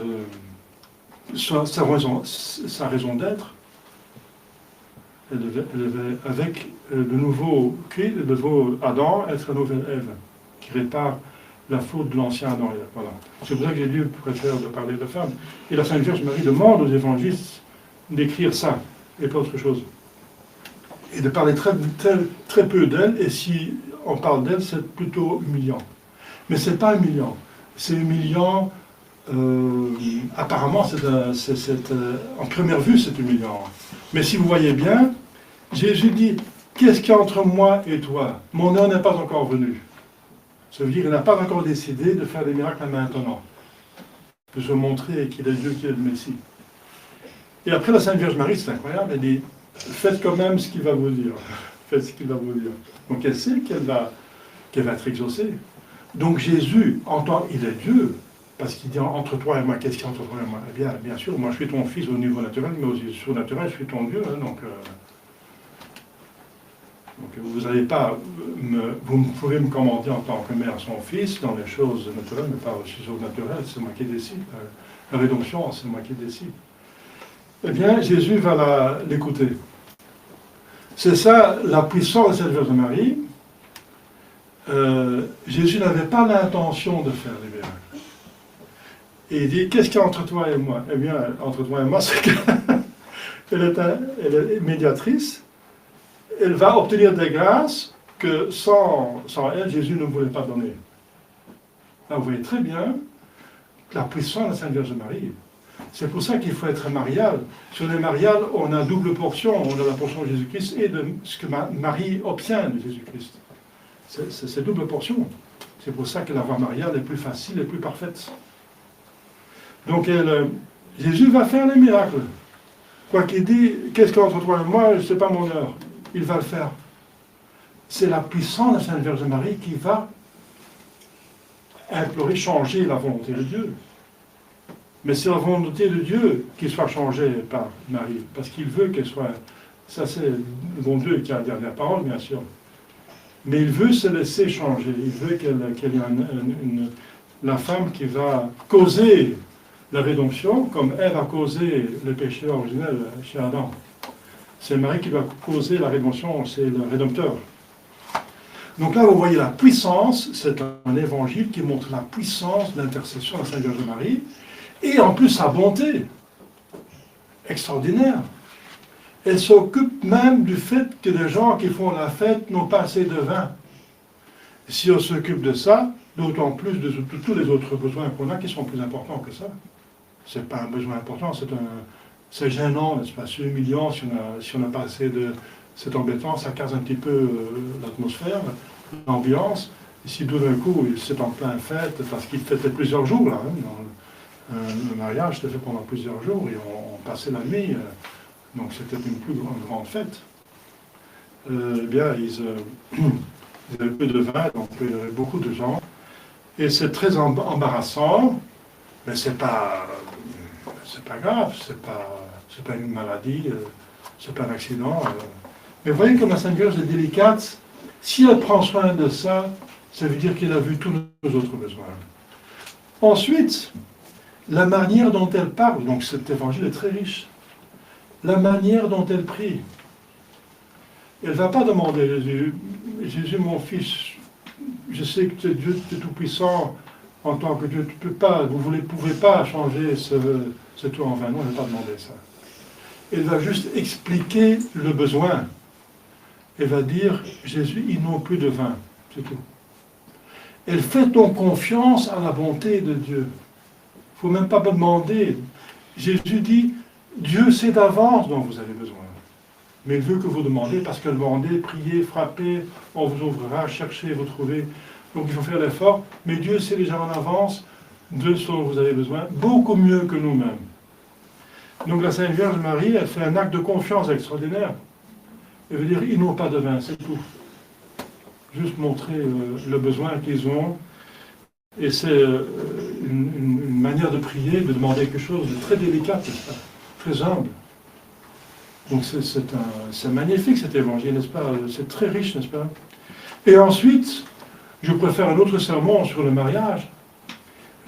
sa raison d'être. Elle devait, avec le nouveau Christ, le nouveau Adam, être la nouvelle Ève, qui répare la faute de l'ancien Adam. Voilà. C'est pour ça que Jésus préfère de parler de femme. Et la Sainte Vierge Marie demande aux évangélistes d'écrire ça, et pas autre chose. Et de parler très peu d'elle, et si on parle d'elle, c'est plutôt humiliant. Mais ce n'est pas humiliant. C'est humiliant, apparemment, en première vue, c'est humiliant. Mais si vous voyez bien, Jésus dit, qu'est-ce qu'il y a entre moi et toi? Mon heure n'est pas encore venue. Ça veut dire qu'il n'a pas encore décidé de faire des miracles maintenant, de se montrer qu'il est Dieu, qu'il est le Messie. Et après la Sainte Vierge Marie, c'est incroyable, elle dit, faites quand même ce qu'il va vous dire. Faites ce qu'il va vous dire. Donc elle sait qu'elle va être exaucée. Donc Jésus, il est Dieu, parce qu'il dit entre toi et moi, qu'est-ce qu'il y a entre toi et moi? Eh bien sûr, moi je suis ton fils au niveau naturel, mais au niveau surnaturel, je suis ton Dieu. Hein, donc vous n'allez pas, vous pouvez me commander en tant que mère son fils dans les choses naturelles, mais pas au surnaturel, c'est moi qui décide. La rédemption, c'est moi qui décide. Eh bien, Jésus va l'écouter. C'est ça la puissance de cette Vierge Marie. Jésus n'avait pas l'intention de faire des miracles. Et il dit, qu'est-ce qu'il y a entre toi et moi? Eh bien, entre toi et moi, c'est qu'elle est médiatrice. Elle va obtenir des grâces que sans elle, Jésus ne voulait pas donner. Là, vous voyez très bien la puissance de la Sainte Vierge Marie. C'est pour ça qu'il faut être marial. Sur les mariales, on a double portion. On a la portion de Jésus-Christ et de ce que Marie obtient de Jésus-Christ. C'est double portion. C'est pour ça que la voie mariale est plus facile et plus parfaite. Donc, Jésus va faire les miracles. Quoi qu'il dit, qu'est-ce qu'il y a entre toi et moi, ce n'est pas mon heure. Il va le faire. C'est la puissance de la Sainte Vierge Marie qui va implorer, changer la volonté de Dieu. Mais c'est la volonté de Dieu qui soit changée par Marie, parce qu'il veut qu'elle soit... Ça, c'est le bon Dieu qui a la dernière parole, bien sûr. Mais il veut se laisser changer. Il veut qu'elle y ait la femme qui va causer la rédemption, comme Ève a causé le péché originel chez Adam. C'est Marie qui va causer la rédemption, c'est le Rédempteur. Donc là, vous voyez la puissance, c'est un évangile qui montre la puissance de l'intercession de la Sainte Vierge Marie, et en plus sa bonté extraordinaire. Elle s'occupe même du fait que les gens qui font la fête n'ont pas assez de vin. Si on s'occupe de ça, d'autant plus de tous les autres besoins qu'on a qui sont plus importants que ça. Ce n'est pas un besoin important, c'est gênant, n'est-ce pas? C'est humiliant si on n'a pas assez de... C'est embêtant, ça casse un petit peu l'atmosphère, l'ambiance. Et si tout d'un coup, c'est en plein fête, parce qu'il fêtait plusieurs jours, là, hein, le mariage était fait pendant plusieurs jours, et on passait la nuit, donc c'était une plus grande fête. Eh bien, ils avaient peu de vin, donc il y avait beaucoup de gens. Et c'est très embarrassant, mais c'est pas grave, c'est pas une maladie, c'est pas un accident. Mais vous voyez comme la Sainte Vierge est délicate. Si elle prend soin de ça, ça veut dire qu'elle a vu tous nos autres besoins. Ensuite, la manière dont elle parle, donc cet évangile est très riche. La manière dont elle prie. Elle ne va pas demander à Jésus, Jésus mon fils, je sais que tu es Dieu, tu es tout-puissant, en tant que Dieu, tu peux pas, vous ne pouvez pas changer ce tout en vain. Non, elle ne va pas demander ça. Elle va juste expliquer le besoin. Elle va dire, Jésus, ils n'ont plus de vin. C'est tout. Elle fait donc confiance à la bonté de Dieu. Il ne faut même pas demander. Jésus dit, Dieu sait d'avance dont vous avez besoin. Mais il veut que vous demandez, parce que demandez, priez, frappez, on vous ouvrira, cherchez, vous trouvez. Donc il faut faire l'effort. Mais Dieu sait déjà en avance de ce dont vous avez besoin, beaucoup mieux que nous-mêmes. Donc la Sainte Vierge Marie, elle fait un acte de confiance extraordinaire. Elle veut dire, ils n'ont pas de vin, c'est tout. Juste montrer le besoin qu'ils ont. Et c'est une manière de prier, de demander quelque chose de très délicat, très humble. Donc c'est magnifique cet évangile, n'est-ce pas? C'est très riche, n'est-ce pas? Et ensuite, je préfère un autre sermon sur le mariage.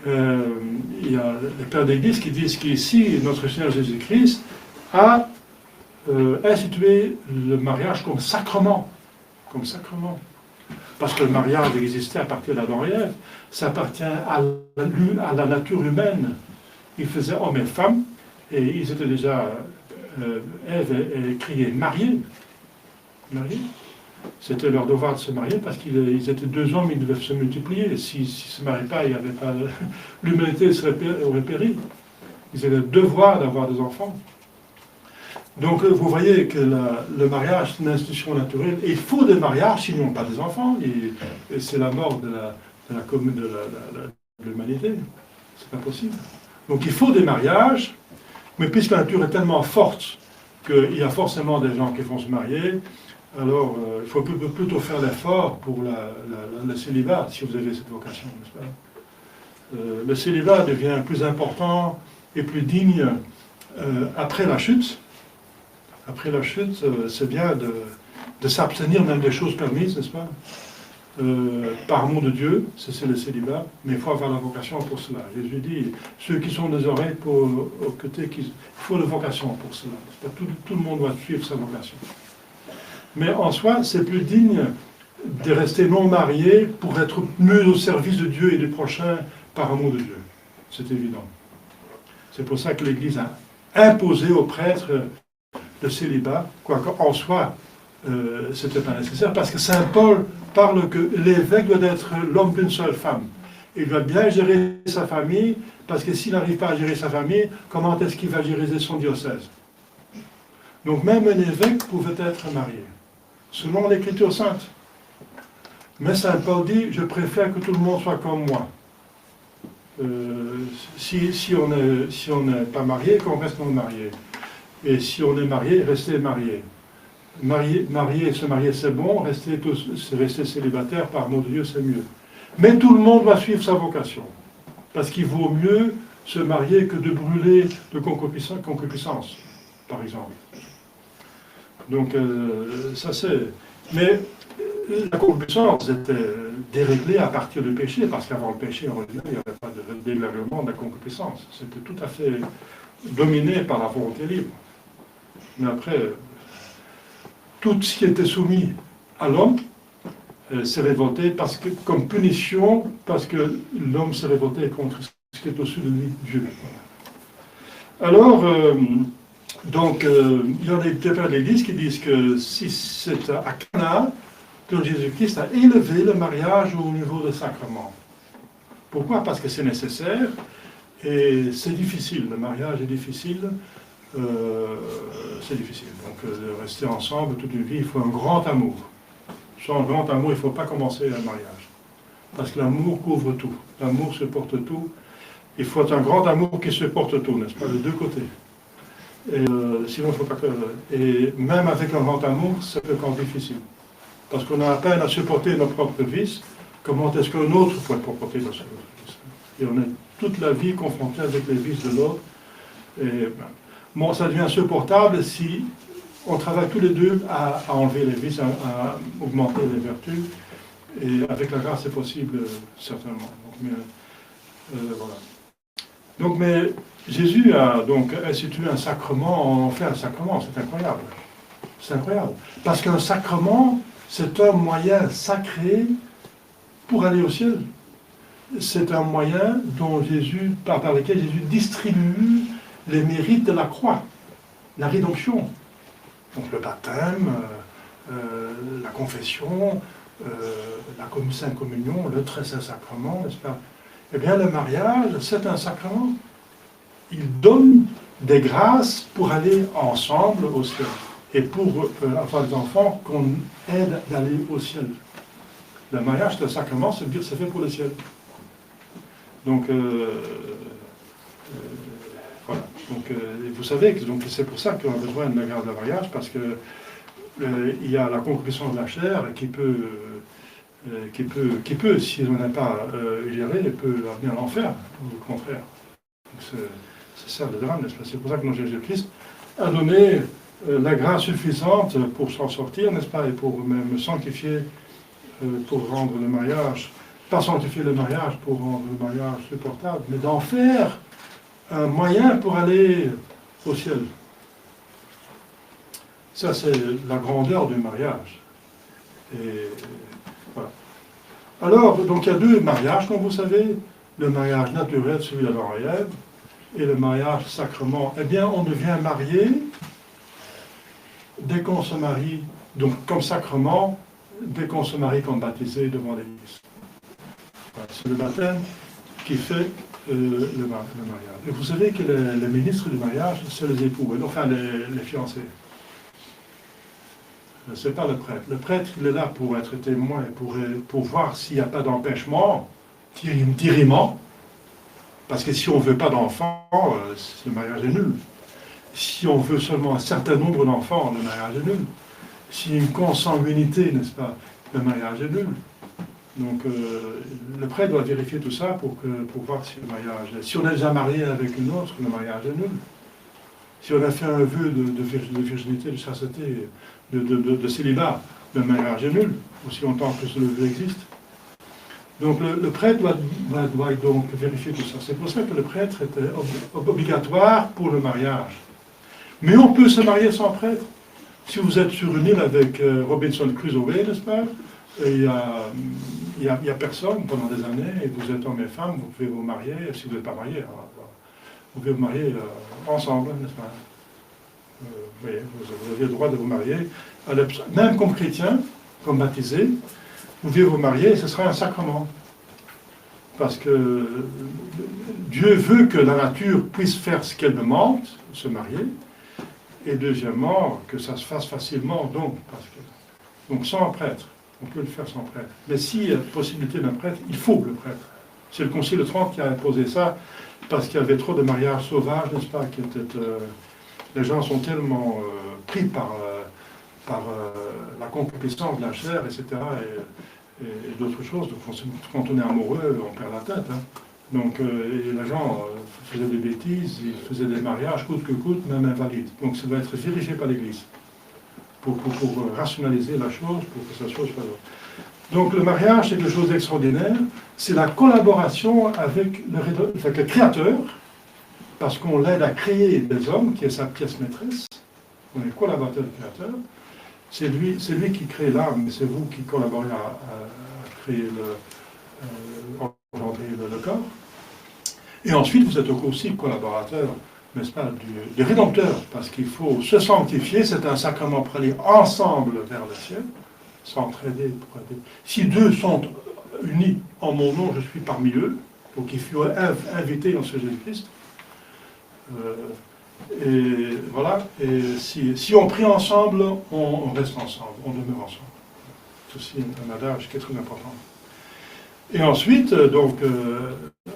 Il y a les pères d'Église qui disent qu'ici, notre Seigneur Jésus-Christ a institué le mariage comme sacrement. Comme sacrement. Parce que le mariage existait à partir d'Adam et Ève. Ça appartient à la nature humaine. Ils faisaient homme et femme, et ils étaient déjà, Ève et criait mariés. Mariés. C'était leur devoir de se marier parce qu'ils étaient deux hommes, ils devaient se multiplier. S'ils ne se mariaient pas, il y avait pas l'humanité aurait péri. Ils avaient le devoir d'avoir des enfants. Donc vous voyez que le mariage, c'est une institution naturelle. Et il faut des mariages, sinon pas des enfants. Et c'est la mort de l'humanité. C'est pas possible. Donc il faut des mariages, mais puisque la nature est tellement forte qu'il y a forcément des gens qui vont se marier, alors il faut plutôt faire l'effort pour le célibat, si vous avez cette vocation, n'est-ce pas? Le célibat devient plus important et plus digne après la chute. Après la chute, c'est bien de s'abstenir même des choses permises, n'est-ce pas? Par amour de Dieu, c'est le célibat, mais il faut avoir la vocation pour cela. Jésus dit, ceux qui sont des oreilles au côté, il faut la vocation pour cela. Tout le monde doit suivre sa vocation. Mais en soi, c'est plus digne de rester non marié pour être mieux au service de Dieu et du prochain par amour de Dieu. C'est évident. C'est pour ça que l'Église a imposé aux prêtres le célibat, quoique en soi, c'était pas nécessaire, parce que Saint Paul parle que l'évêque doit être l'homme d'une seule femme. Il doit bien gérer sa famille, parce que s'il n'arrive pas à gérer sa famille, comment est-ce qu'il va gérer son diocèse? Donc même un évêque pouvait être marié, selon l'Écriture sainte. Mais Saint Paul dit, je préfère que tout le monde soit comme moi. Si on n'est pas marié, qu'on reste non marié. Et si on est marié, restez marié. Se marier, c'est bon, rester célibataire par amour de Dieu, c'est mieux. Mais tout le monde va suivre sa vocation. Parce qu'il vaut mieux se marier que de brûler de concupiscence, par exemple. Donc, ça c'est... Mais la concupiscence était déréglée à partir du péché, parce qu'avant le péché, il n'y avait pas de dérèglement de la concupiscence. C'était tout à fait dominé par la volonté libre. Mais après, tout ce qui était soumis à l'homme s'est révolté parce que, comme punition, parce que l'homme s'est révolté contre ce qui est au-dessus de lui, Dieu. Alors, il y en a des pères de l'Église qui disent que si c'est à Cana que Jésus-Christ a élevé le mariage au niveau de sacrement. Pourquoi? Parce que c'est nécessaire et c'est difficile. Le mariage est difficile. C'est difficile. Donc, de rester ensemble toute une vie, il faut un grand amour. Sans un grand amour, il ne faut pas commencer un mariage. Parce que l'amour couvre tout. L'amour supporte tout. Il faut un grand amour qui supporte tout, n'est-ce pas, de deux côtés. Et, sinon, il ne faut pas que... Et même avec un grand amour, c'est encore difficile. Parce qu'on a à peine à supporter nos propres vices, comment est-ce qu'un autre pourrait supporter nos vices? Et on est toute la vie confronté avec les vices de l'autre. Et bon, ça devient insupportable si on travaille tous les deux à enlever les vices, à augmenter les vertus. Et avec la grâce, c'est possible, certainement. Donc, voilà. Donc, mais Jésus a donc institué un sacrement, en fait un sacrement, c'est incroyable. C'est incroyable. Parce qu'un sacrement, c'est un moyen sacré pour aller au ciel. C'est un moyen dont Jésus, par lequel Jésus distribue les mérites de la croix, la rédemption. Donc le baptême, la confession, la Sainte Communion, le très saint sacrement, n'est-ce pas? Eh bien le mariage, c'est un sacrement. Il donne des grâces pour aller ensemble au ciel. Et pour avoir des enfants qu'on aide d'aller au ciel. Le mariage, c'est un sacrement, ça veut dire que c'est fait pour le ciel. Donc, voilà. Donc, vous savez que c'est pour ça qu'on a besoin de la grâce de mariage, parce que il y a la concupiscence de la chair qui peut, si on n'a pas géré, peut amener à l'enfer, au contraire. C'est ça le drame, n'est-ce pas? C'est pour ça que notre Jésus-Christ a donné la grâce suffisante pour s'en sortir, n'est-ce pas? Et pour même sanctifier, pour rendre le mariage, pas sanctifier le mariage pour rendre le mariage supportable, mais d'en faire un moyen pour aller au ciel. Ça, c'est la grandeur du mariage. Et voilà. Alors, donc il y a deux mariages, comme vous savez, le mariage naturel, celui d'Adam et Ève, et le mariage sacrement. Eh bien, on devient marié dès qu'on se marie, donc comme sacrement, dès qu'on se marie comme baptisé devant l'Église. Voilà, c'est le baptême qui fait le mariage. Et vous savez que les ministres du mariage, c'est les époux, enfin les fiancés. Ce n'est pas le prêtre. Le prêtre, il est là pour être témoin, pour voir s'il n'y a pas d'empêchement, diriment, parce que si on ne veut pas d'enfants, le mariage est nul. Si on veut seulement un certain nombre d'enfants, le mariage est nul. S'il y a une consanguinité, n'est-ce pas, le mariage est nul. Donc le prêtre doit vérifier tout ça pour voir si le mariage... Si on est déjà marié avec une autre, le mariage est nul. Si on a fait un vœu de virginité, de chasteté, de célibat, le mariage est nul, aussi longtemps que ce vœu existe. Donc le prêtre doit donc vérifier tout ça. C'est pour ça que le prêtre est obligatoire pour le mariage. Mais on peut se marier sans prêtre. Si vous êtes sur une île avec Robinson Crusoe, n'est-ce pas? Il n'y a personne pendant des années, et vous êtes homme et femme, vous pouvez vous marier, si vous n'êtes pas marié, vous pouvez vous marier ensemble, n'est-ce pas? Vous avez le droit de vous marier, même comme chrétien, comme baptisé, vous pouvez vous marier et ce sera un sacrement. Parce que Dieu veut que la nature puisse faire ce qu'elle demande, se marier, et deuxièmement, que ça se fasse facilement, donc sans prêtre. On peut le faire sans prêtre. Mais s'il y a possibilité d'un prêtre, il faut le prêtre. C'est le Concile de Trente qui a imposé ça, parce qu'il y avait trop de mariages sauvages, n'est-ce pas, les gens sont tellement pris par la concupiscence de la chair, etc., et d'autres choses. Donc, quand on est amoureux, on perd la tête. Hein. Donc, et les gens faisaient des bêtises, ils faisaient des mariages, coûte que coûte, même invalides. Donc, ça doit être vérifié par l'Église, pour rationaliser la chose, pour que ça soit pas d'autre. Donc, le mariage, c'est quelque chose d'extraordinaire. C'est la collaboration avec le Créateur, parce qu'on l'aide à créer des hommes, qui est sa pièce maîtresse. On est collaborateur du Créateur. C'est lui qui crée l'âme, mais c'est vous qui collaborez à créer engendrer le corps. Et ensuite, vous êtes aussi collaborateur, n'est-ce pas, du Rédempteur, parce qu'il faut se sanctifier, c'est un sacrement pour aller ensemble vers le ciel, s'entraider. Si deux sont unis en mon nom, je suis parmi eux, donc il faut inviter dans ce Jésus-Christ. Et voilà, et si on prie ensemble, on reste ensemble, on demeure ensemble. C'est aussi un adage qui est très important. Et ensuite, donc,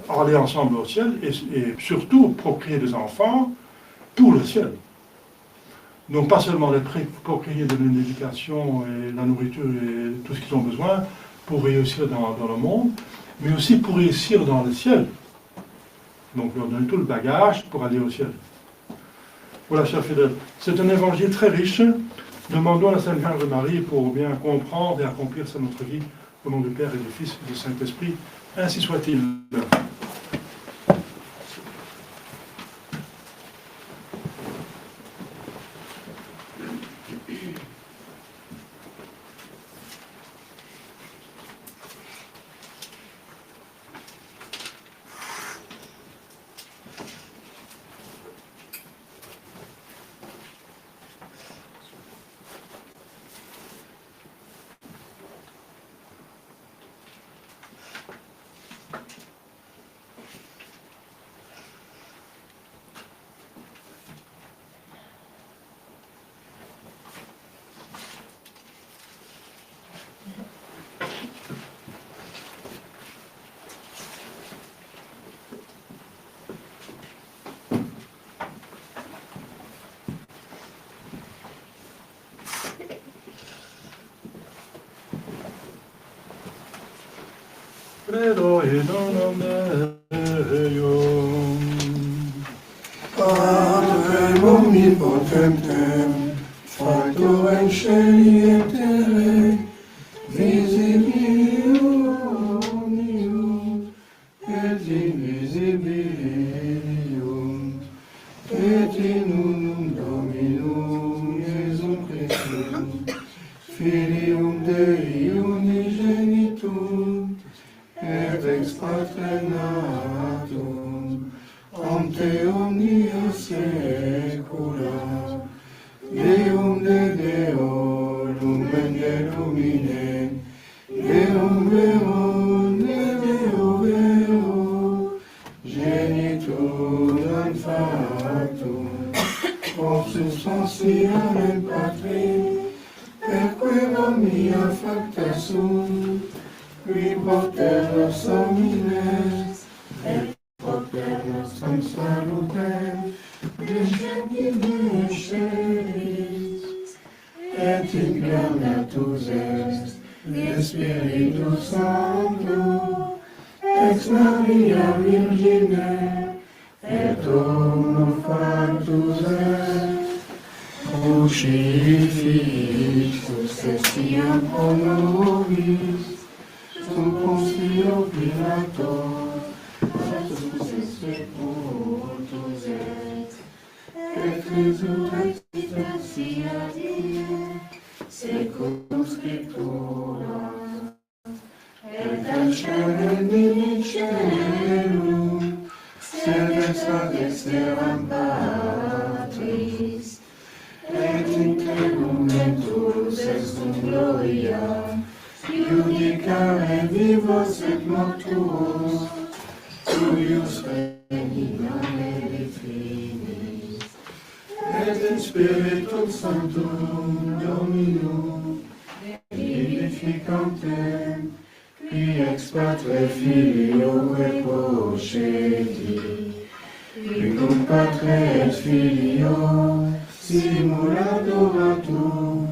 aller ensemble au ciel, et surtout procréer des enfants pour le ciel. Donc pas seulement les procréer de l'éducation et la nourriture et tout ce qu'ils ont besoin pour réussir dans le monde, mais aussi pour réussir dans le ciel. Donc leur donner tout le bagage pour aller au ciel. Voilà, chers fidèles, c'est un évangile très riche. Demandons à la Sainte Vierge Marie pour bien comprendre et accomplir ça notre vie, au nom du Père et du Fils et du Saint-Esprit. Ainsi soit-il. credo in nome Deum. Patrem omnipotentem, factor in celi et terre, visibilium omnium, et invisibilium, et in unum Dominum Iesum Christum, Filium Dei unigenitum, et ex Patre natum, ante omnia saecula, Deum de Deo, lumen de lumine, Deum verum de Deo vero, genitum non factum, consubstantialem Patri, perque omnia facta sunt, qui poter nos homines, et poter nostrum salutem, de gentile celis, et incarnatus est, de Spiritus Sancto, ex Maria Virgine, et omno factus est, crucifixus estiam pro nobis, sum Pontio Pilato, Passus et sepultus est, et resurrecta sia die, secum Scriptura, et ascendit in caelum, sedes ad exteram Patris, et in tegumentus extum gloria, judicare vivos et mortuos, cuius regnare definis, et in Spiritum Sanctum Dominum, vivificantem, qui ex Patre Filio et procedi, qui cum Patre et Filio simul adoratur,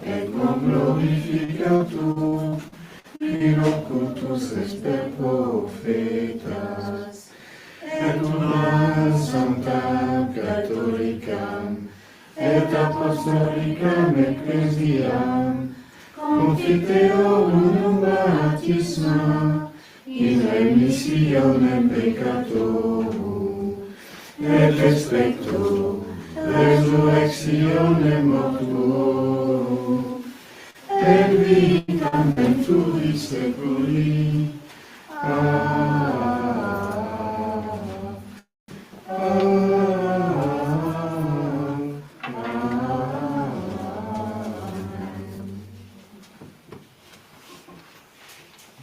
et quam glorificatur, in occultus est per prophetas, et unam sanctam catholicam, et apostolicam ecclesiam, confiteorum baptisma, in remissionem peccatorum, et expecto resurrectionem mortuorum, et vitam venturi seculi.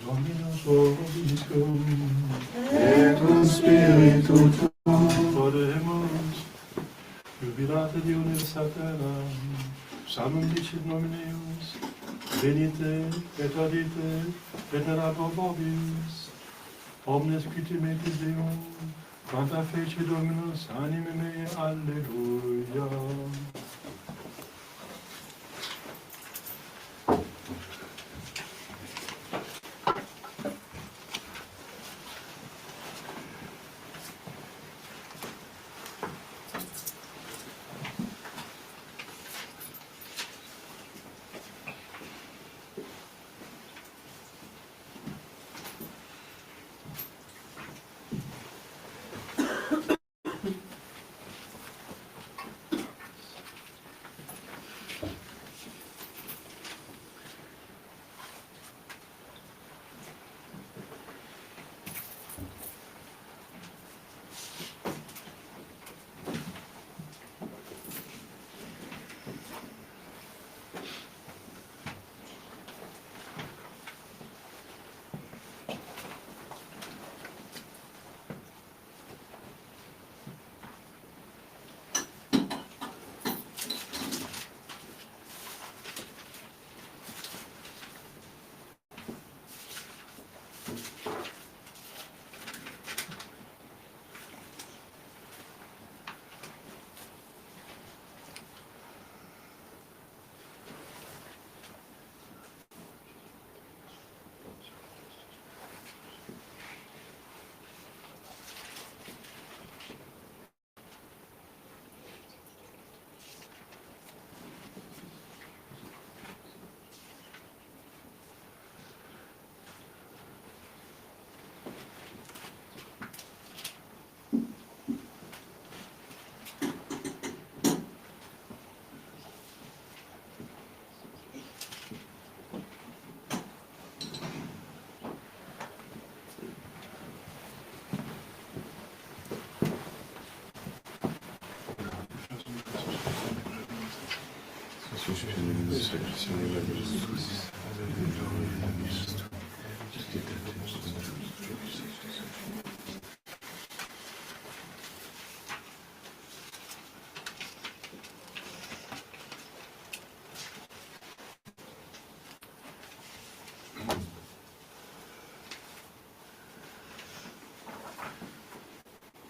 Dominus vobiscum, Et cum spiritu tuum, oremus, jubilate Dionis Satanam, samum dicit nomineus, venite et audite, venerabo vobis, omnes qui timetis Deum, quanta fece Dominus anime mea, alleluia.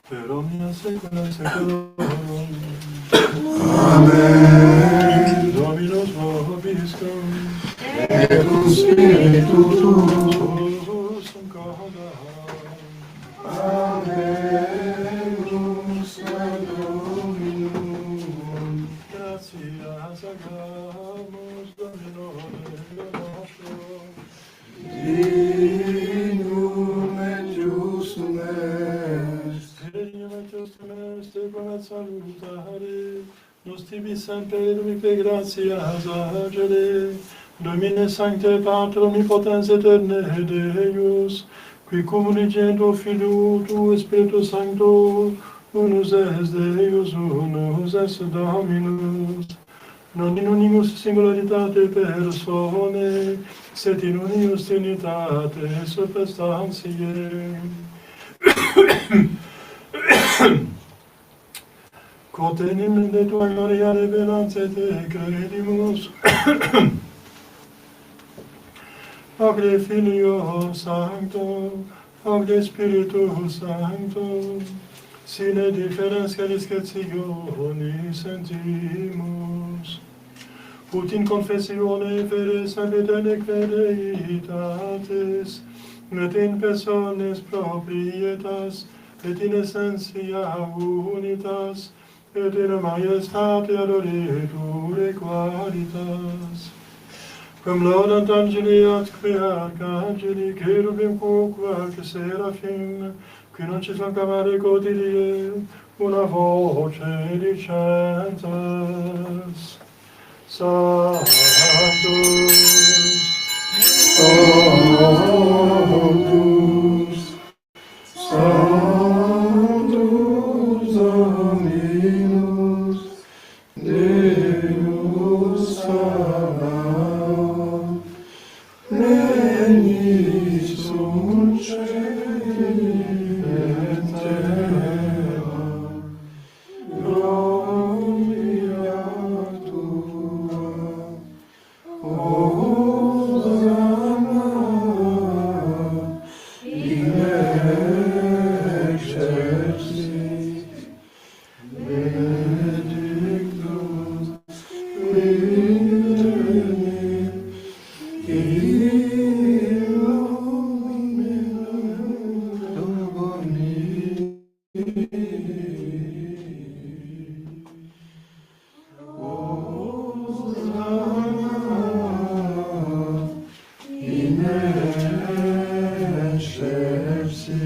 Per omnia saecula saeculorum. Amen. Dominus vobiscum. Et cum spiritu tuo. Sum coda. Abemus ad Dominum. Gratias agamus Domino Deo nostro. Dignum et justum est. Regnum et justum est, et salutare. Nos tibi semper dumique gratias agere. Domine Sancte Pater Omnipotens Aeterne Deus, qui communigendo Filio tu Spiritus Sancto, unus es Deus, unus es Dominus, non in unius singularitate personae, sed in unius trinitate substantiae. Quod enim de tua gloria revelantia te credimus, Hoc de Filio Sancto, hoc de Spiritus Sancto, sine differenscia discretioni sentimus. Ut in confessione fede sanctane crediitatis, et in persones proprietas, et in essentia unitas, et in majestate adoreture qualitas. Cum laudant angeli atque arcangeli, cherubim quoque seraphim, qui non ci fancavare codidie, una voce dicentas. Sanctus, Sanctus, Sanctus Dominus, Deus Sabaoth, regnis sunt caeli et terra, gloria tua, Hosanna in excelsis, benedictus veni, in nomine Domini. Hosanna in excelsis.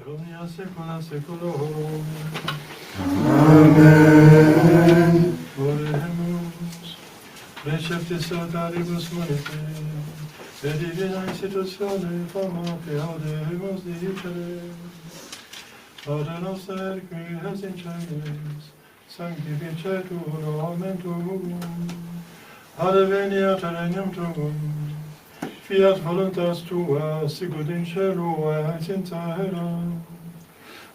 omnia saecula saeculorum. Amen. Oremus, receptis saltaribus monite, et divina institutione famate audemus dicere. Pater noster, qui es in celis, sanctificetur nomen tuum, adveniat regnum tuum, fiat voluntas tua, sicut in cielo et in terra.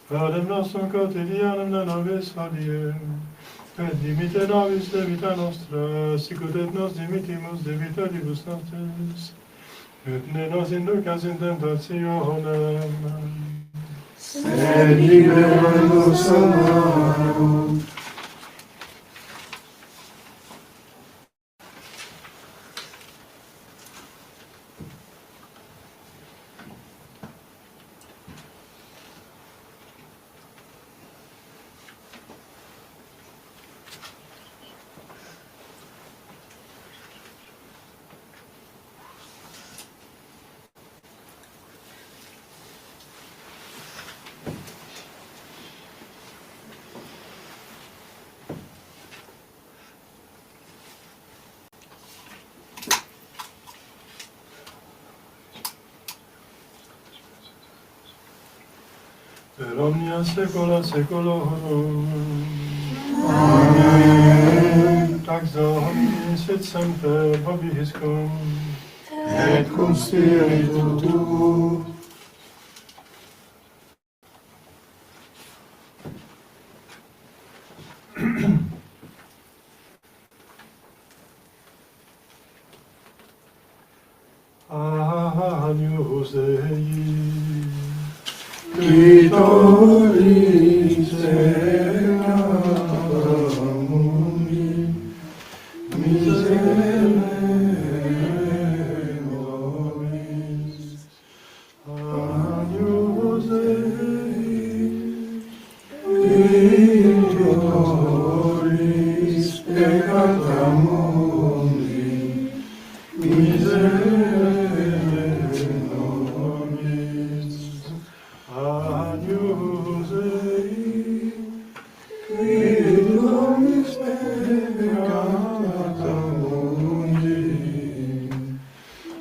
Panem nostrum quotidianum da nobis hodie, et dimite nobis debita nostra, sicut et nos dimittimus debitoribus nostris, et ne nos inducas in tentationem, Sed libera-nos a malo. per omnia saecula saeculorum. Amen. Taxa hominis et semper vobiscum, Et cum spiritu tuo. Agnus Dei, Qui tollis peccata mundi, miserere nobis. Agnus Dei, Qui tollis peccata mundi, miserere nobis. Agnus Dei, Qui tollis peccata mundi,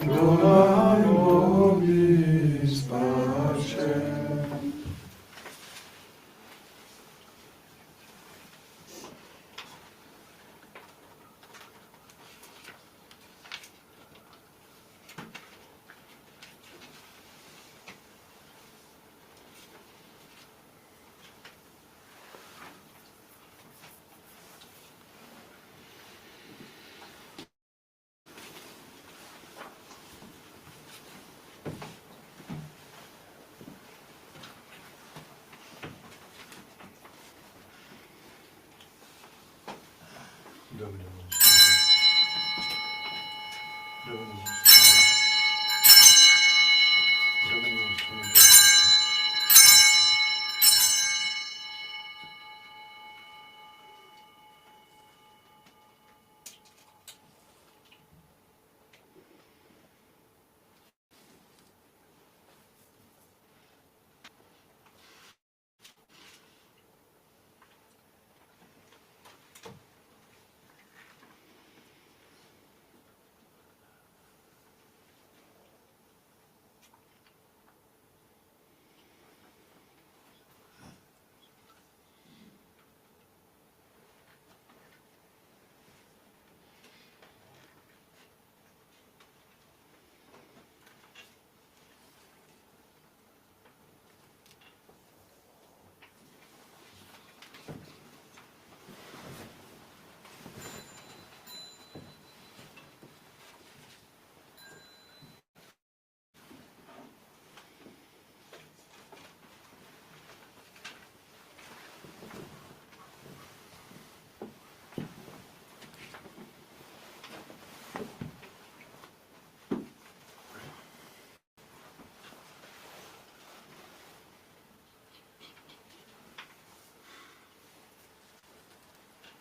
dona nobis pacem. Dominus. Dominus. Dominus.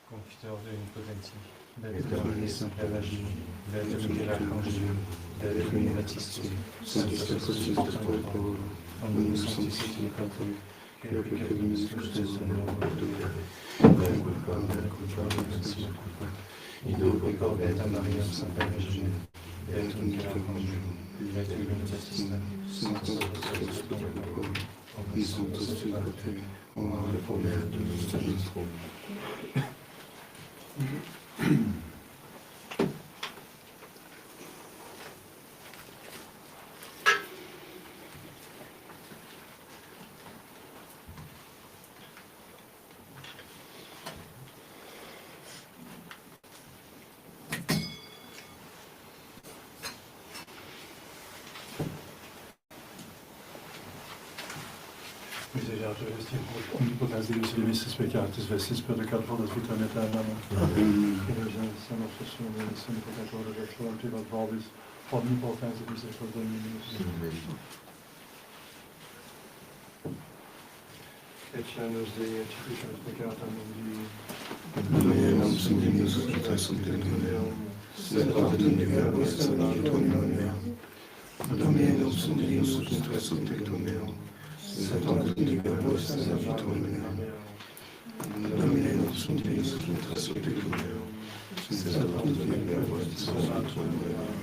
Confiteur de l'Omnipotentie, Beatus Lavagi, Beatus Miracle, Beatus Baptistus, Sanctus Spiritus, Donne-nous sanctifier par toi, que le cœur de nous tous tes honneurs, mea culpa, maxima culpa, ido peccavi et Maria, Santa Virgine, beatum te conjurum, et tuum testina, sanctus Deus Domino, et sanctus Filate, ora pro meatus nostrum. Misericorde Christi, omnipotens Deus, remissis peccatis vestis, purificator vitam aeternam. Indulgentiam nostrum, et in peccator et vobis, omnipotens et misericorde Dominus. Ecce Dei, et cipimus peccata mundi. Dominum sumimus vita subterrum meum, sed autem de verbo est sanctitum meum. Dominum sumimus vita subterrum meum, sed autem de verbo est sanctitum meum. Dominum sumimus vita subterrum meum, sed autem de verbo est sanctitum meum.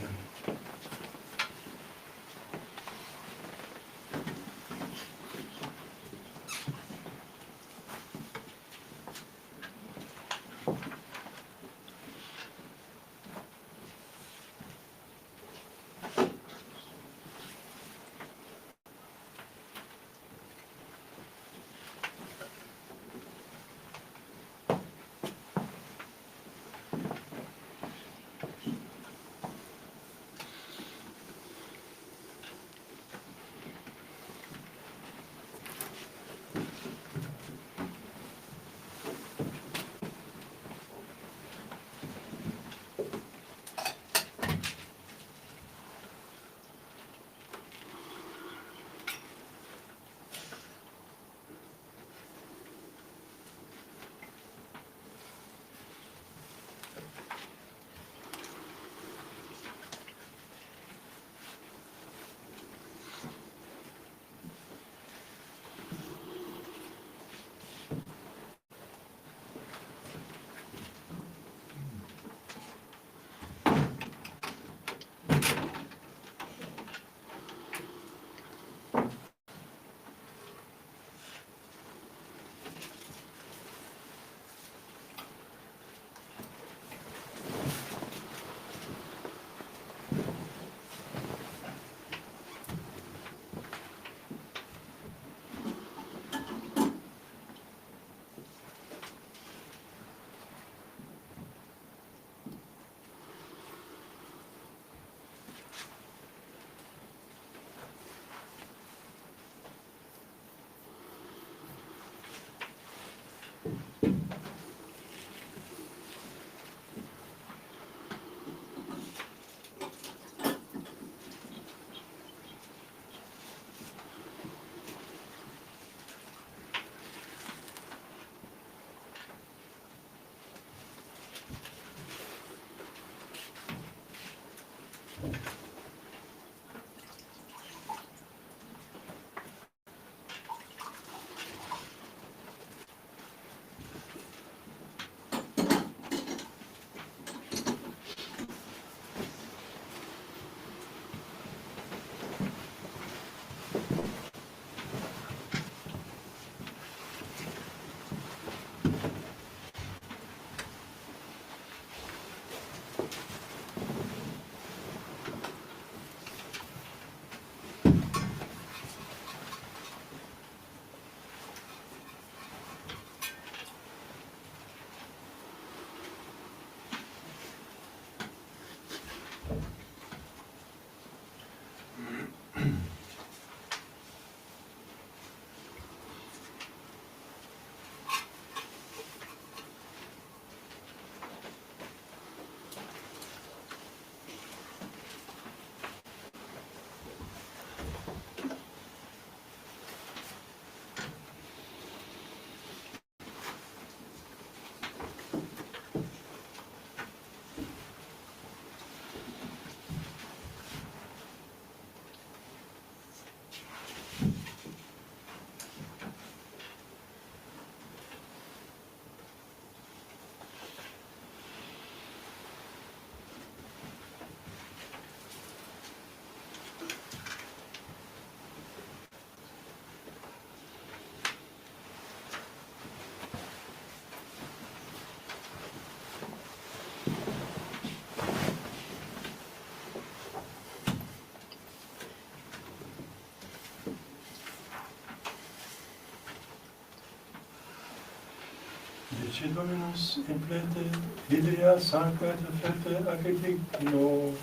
Ecce Dominus in plete, idea sanguet fete agritigno,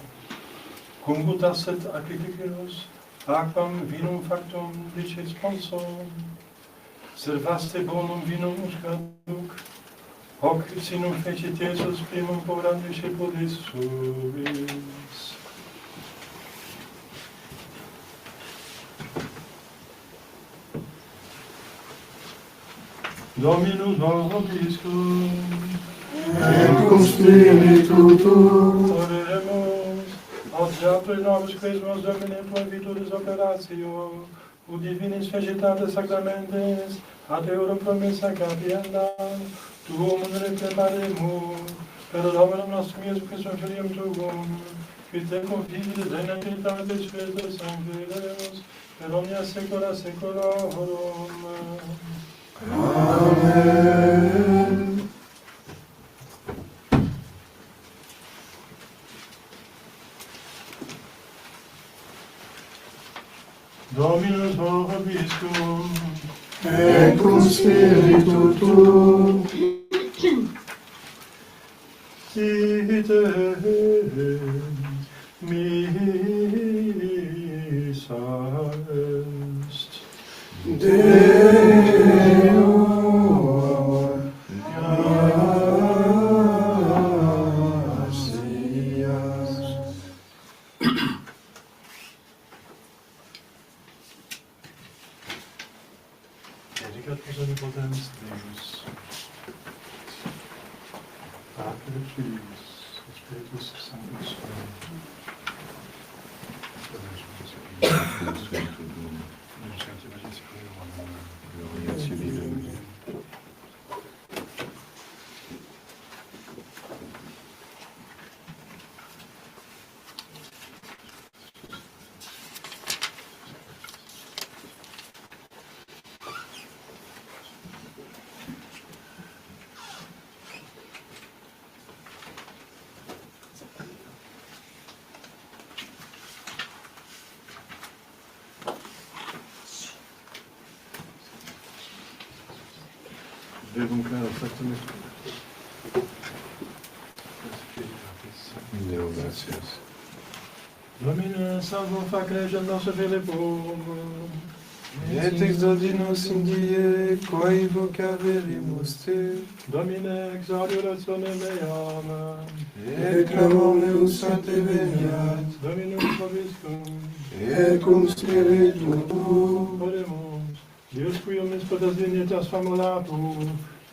congutasset agritignos, aquam vinum factum licet sponsor, servaste bonum vinum uscaduc, hoc sinum fecit Iesus primum poram discipulis suis. Dominus vobiscum, et cum spiritu tuo, oremus, audiatur nobis Christus Domine provituris operatio, ut divinis vegetate sacramentis, ad euro promissa capienda, tuum unere preparemus, per Dominum nostrum Iesus Christum Filium tuum, qui te confides in activitate Spiritus Sancti Deus, per omnia saecula saeculorum. Amen. Dominus vobiscum, Et cum spiritu tuo, Ite missa est. Deo gratias. Dedicatus omnipotens Deus, Patris Filius, Spiritus Sanctus. Gloria civilim. Donc là, Deo gratias. Domine salvo facre gendos Philippum, Et exaudimus in die, quae vocaverimus te, Domine exaudio ratione meam, Et clamor meus ante veniat, Dominus vobiscum, et cum spiritu tuo, oremus, Deus qui omnis potest dignitas famulatur,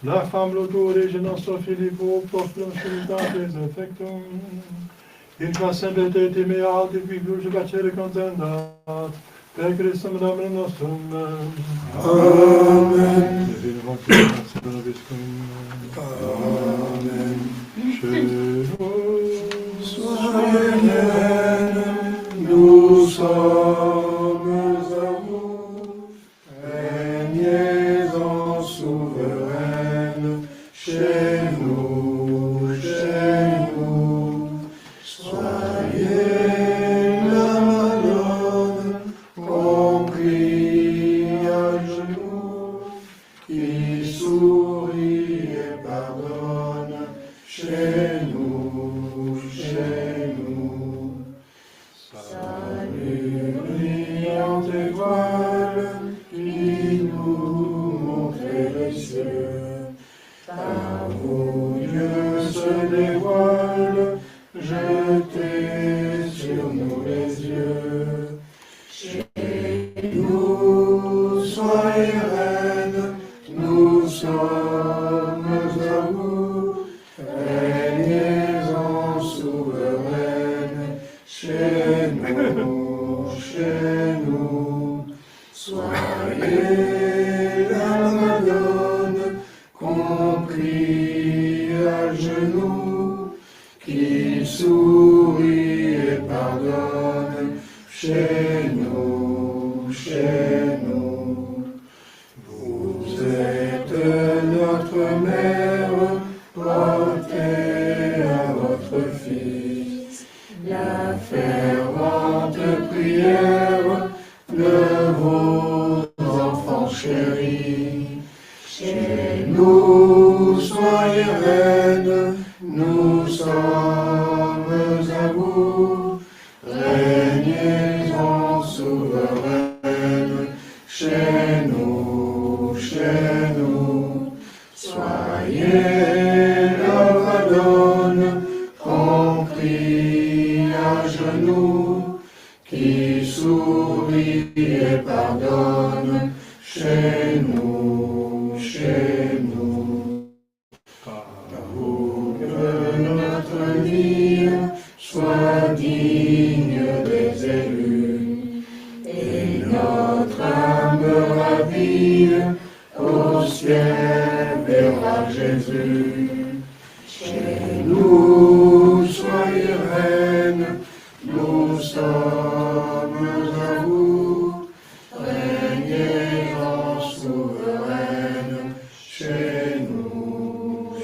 la famulatur rege nostro Filippo, prospero spiritatis effectum, in qua semper te mea alti qui plus facere contendat, per Christum Dominum nostrum. Amen. Divino Sanctus vobiscum. Amen. Soyez Nous sommes à vous, régnez en souveraine chez nous, chez nous. Soyez la Madone, compris à genoux, qui sourit et pardonne chez nous, chez nous. Salut, brillante étoile qui nous montrait les cieux. Par vous Dieu se dévoile, jetez sur nous les yeux. Chez nous, soyez reine, nous sommes à vous, régnez en souveraine. Chez nous, soyez la Madone, compris à genoux, qui sourit et pardonne. Chez nous, vous êtes notre mère, portez à votre Fils la fervente prière de vos enfants chéris. Chez nous, soyez et pardonne chez nous, chez nous. Pour que notre vie soit digne des élus et notre âme ravie au ciel verra Jésus. Chez nous, soyez reine, nous sommes à vous, régnez en souveraine, chez nous,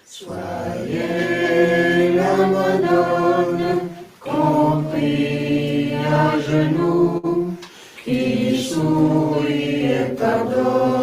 soyez la Madone, qu'on prie à genoux, qui sourit et pardonne.